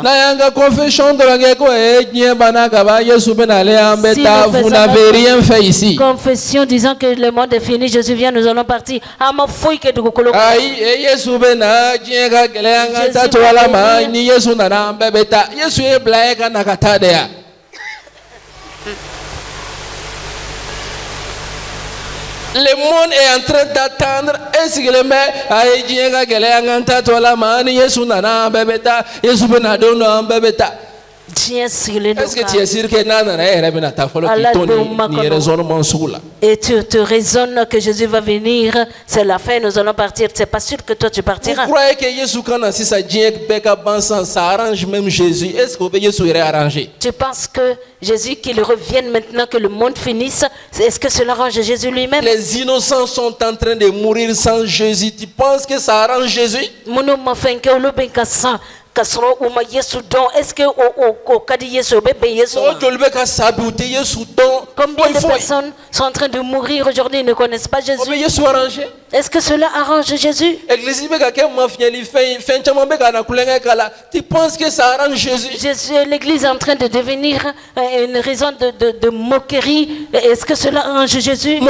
A: Vous n'avez rien fait ici. Confession disant que le monde est fini, Jésus vient, nous allons partir.
B: Le monde est en train d'attendre. Est-ce que le maire a dit est-ce que tu es sûr que
A: et tu raisonnes que Jésus va venir, c'est la fin, nous allons partir. C'est pas sûr que toi tu partiras.
B: Vous croyez que Jésus quand ça arrange même Jésus? Est-ce que Jésus irait arranger?
A: Tu penses que Jésus qu'il revienne maintenant que le monde finisse, est-ce que cela arrange Jésus lui-même?
B: Les innocents sont en train de mourir sans Jésus. Tu penses que ça arrange Jésus?
A: Est-ce que combien de personnes sont en train de mourir aujourd'hui et ne connaissent pas Jésus? Est-ce que cela arrange Jésus?
B: Tu penses que ça arrange Jésus?
A: L'église est en train de devenir une raison de moquerie. Est-ce que cela arrange Jésus?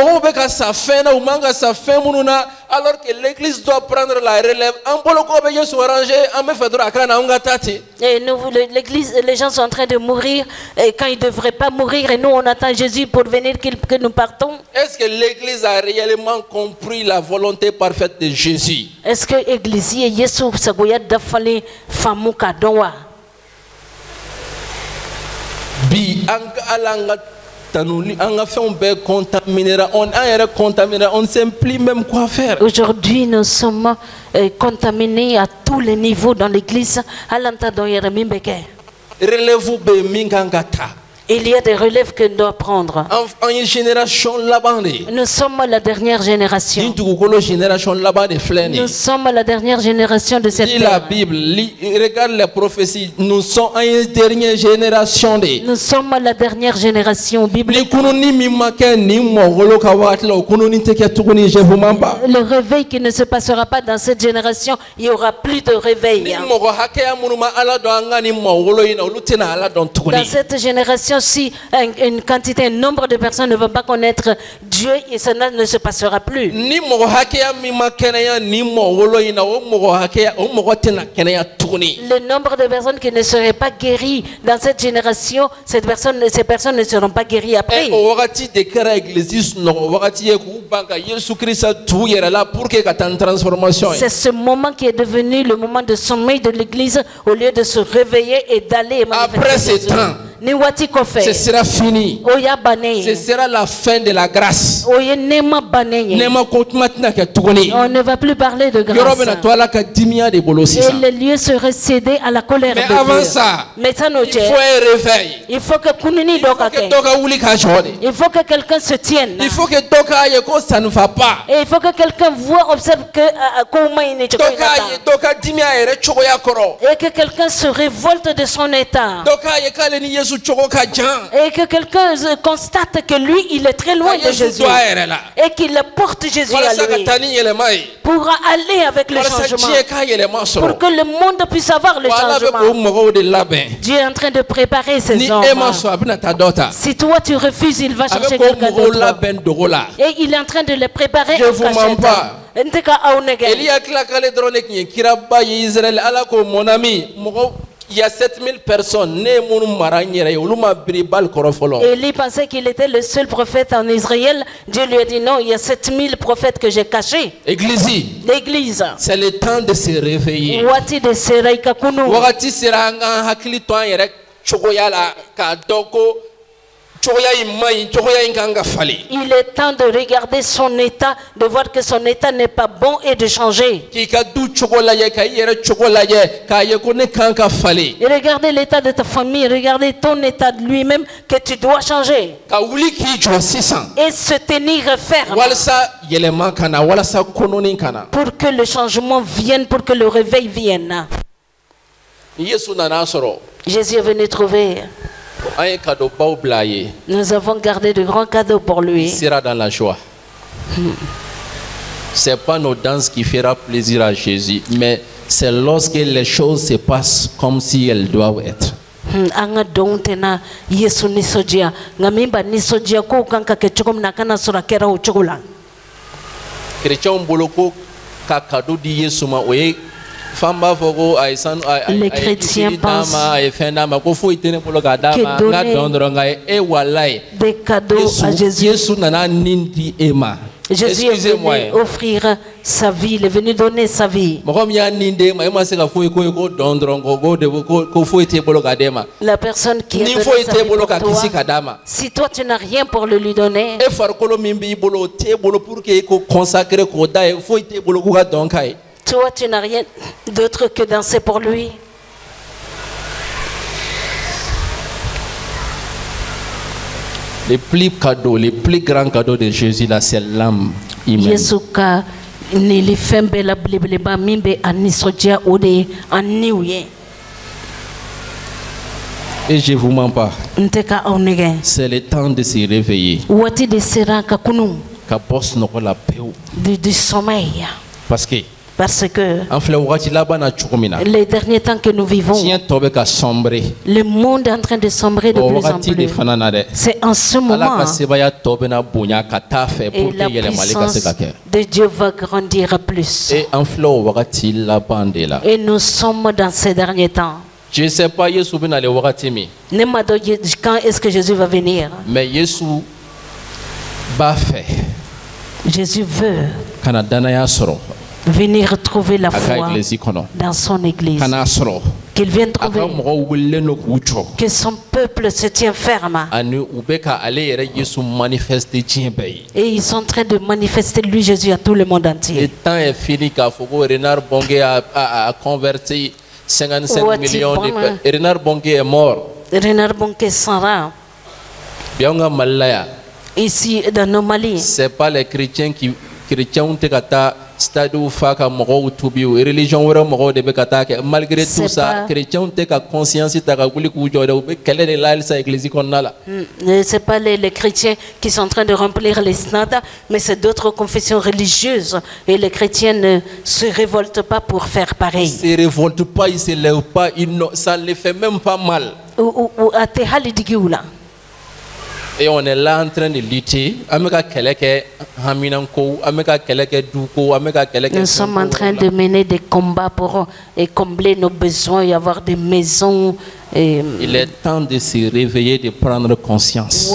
B: Alors que l'église doit prendre la relève.
A: Et nous, l'église, les gens sont en train de mourir et quand ils ne devraient pas mourir et nous on attend Jésus pour venir que nous partons.
B: Est-ce que l'église a réellement compris la volonté parfaite de Jésus?
A: Est-ce que l'église est Jésus sagoya dafale famuka dowa?
B: Bi alanga tanuli anga fait on be contaminera on ne sait plus même quoi faire.
A: Aujourd'hui nous sommes contaminés à tous les niveaux dans l'église.
B: Relève-vous be mingangata.
A: Il y a des relèves que nous devons prendre. Nous sommes la dernière génération. Nous sommes la dernière génération de cette terre.
B: Lis la Bible, regarde les prophéties. Nous sommes une dernière génération.
A: Nous sommes la dernière génération biblique. Le réveil qui ne se passera pas dans cette génération, il n'y aura plus de réveil. Dans cette génération, si une quantité, un nombre de personnes ne vont pas connaître Dieu, et cela ne se passera plus. Le nombre de personnes qui ne seraient pas guéries dans cette génération, ces personnes ne seront pas guéries après. C'est ce moment qui est devenu le moment de sommeil de l'église au lieu de se réveiller et d'aller.
B: Après ce temps, ce sera fini. Ce sera la fin de la grâce.
A: On ne va plus parler de grâce. Et les lieux seraient cédés à la colère de Dieu.
B: Mais avant ça, il faut un réveil.
A: Il faut que quelqu'un se tienne.
B: Il faut que ça ne va pas.
A: Et il faut que quelqu'un voit, observe que et que quelqu'un se révolte de son état. Et que quelqu'un constate que lui, il est très loin de Jésus. Et qu'il porte Jésus à lui. Pour aller avec le changement. Pour que le monde puisse avoir le changement. Dieu est en train de préparer ses hommes. Si toi tu refuses, il va chercher quelqu'un d'autre. Et il est en train de les préparer.
B: Je vous mens pas. Mon ami, il y a 7000 personnes.
A: Élie pensait qu'il était le seul prophète en Israël. Dieu lui a dit non, il y a 7000 prophètes que j'ai cachés. L'église.
B: C'est le temps de se réveiller.
A: Il est temps de regarder son état, de voir que son état n'est pas bon et de changer. Et regarder l'état de ta famille, regarder ton état de lui-même que tu dois changer. Et se tenir ferme. Pour que le changement vienne, pour que le réveil vienne. Jésus est venu trouver.
B: Nous
A: avons gardé de grands cadeaux pour lui.
B: Il sera dans la joie. C'est pas nos danses qui fera plaisir à Jésus, mais c'est lorsque les choses se passent comme si elles doivent être.
A: Anga tena Yesu nisojia ngamimba nisojia ko kanka kechukom nakana sura kera uchugula.
B: Chrétien boloko kakado di Yesu ma oye famba fogo aisan
A: les chrétiens pensent des cadeaux à Jésus. Jésus est venu offrir sa vie, il est venu donner sa vie. La personne qui est donné sa vie pour toi, si toi tu n'as rien pour le lui donner, toi tu n'as rien d'autre que danser pour lui.
B: Les plus grands cadeaux de Jésus là, c'est l'âme humaine. Et je vous mens pas. C'est le temps de se réveiller.
A: Du sommeil. Parce que les derniers temps que nous vivons, le monde est en train de sombrer de plus en plus. C'est en ce moment et la puissance de Dieu va grandir plus. Et nous sommes dans ces derniers temps.
B: Je ne sais pas quand
A: est-ce que Jésus va venir.
B: Mais
A: Jésus veut venir trouver la foi dans son église. Qu'il vienne trouver que son peuple se tient ferme. Et ils sont en train de manifester lui Jésus à tout le monde entier.
B: Le temps est fini. Renard Bongué a converti 55 millions de personnes. Renard Bongué est mort.
A: Renard Bongué s'en va. Ici dans nos Mali.
B: C'est pas les chrétiens qui ont stade où faka moro tubi religion wera moro de bekatake malgré tout ça chrétien te ka conscience ta ka kuli ku jode be kele de la sa église konnala.
A: C'est pas les chrétiens qui sont en train de remplir les stades, mais c'est d'autres confessions religieuses et les chrétiens ne se révoltent pas pour faire pareil.
B: Ils se révoltent pas, ils se lèvent pas, ça ne les fait même pas mal. Et on est là en train de lutter.
A: Nous sommes en train de mener des combats pour combler nos besoins et avoir des maisons.
B: Il est temps de se réveiller, de prendre conscience.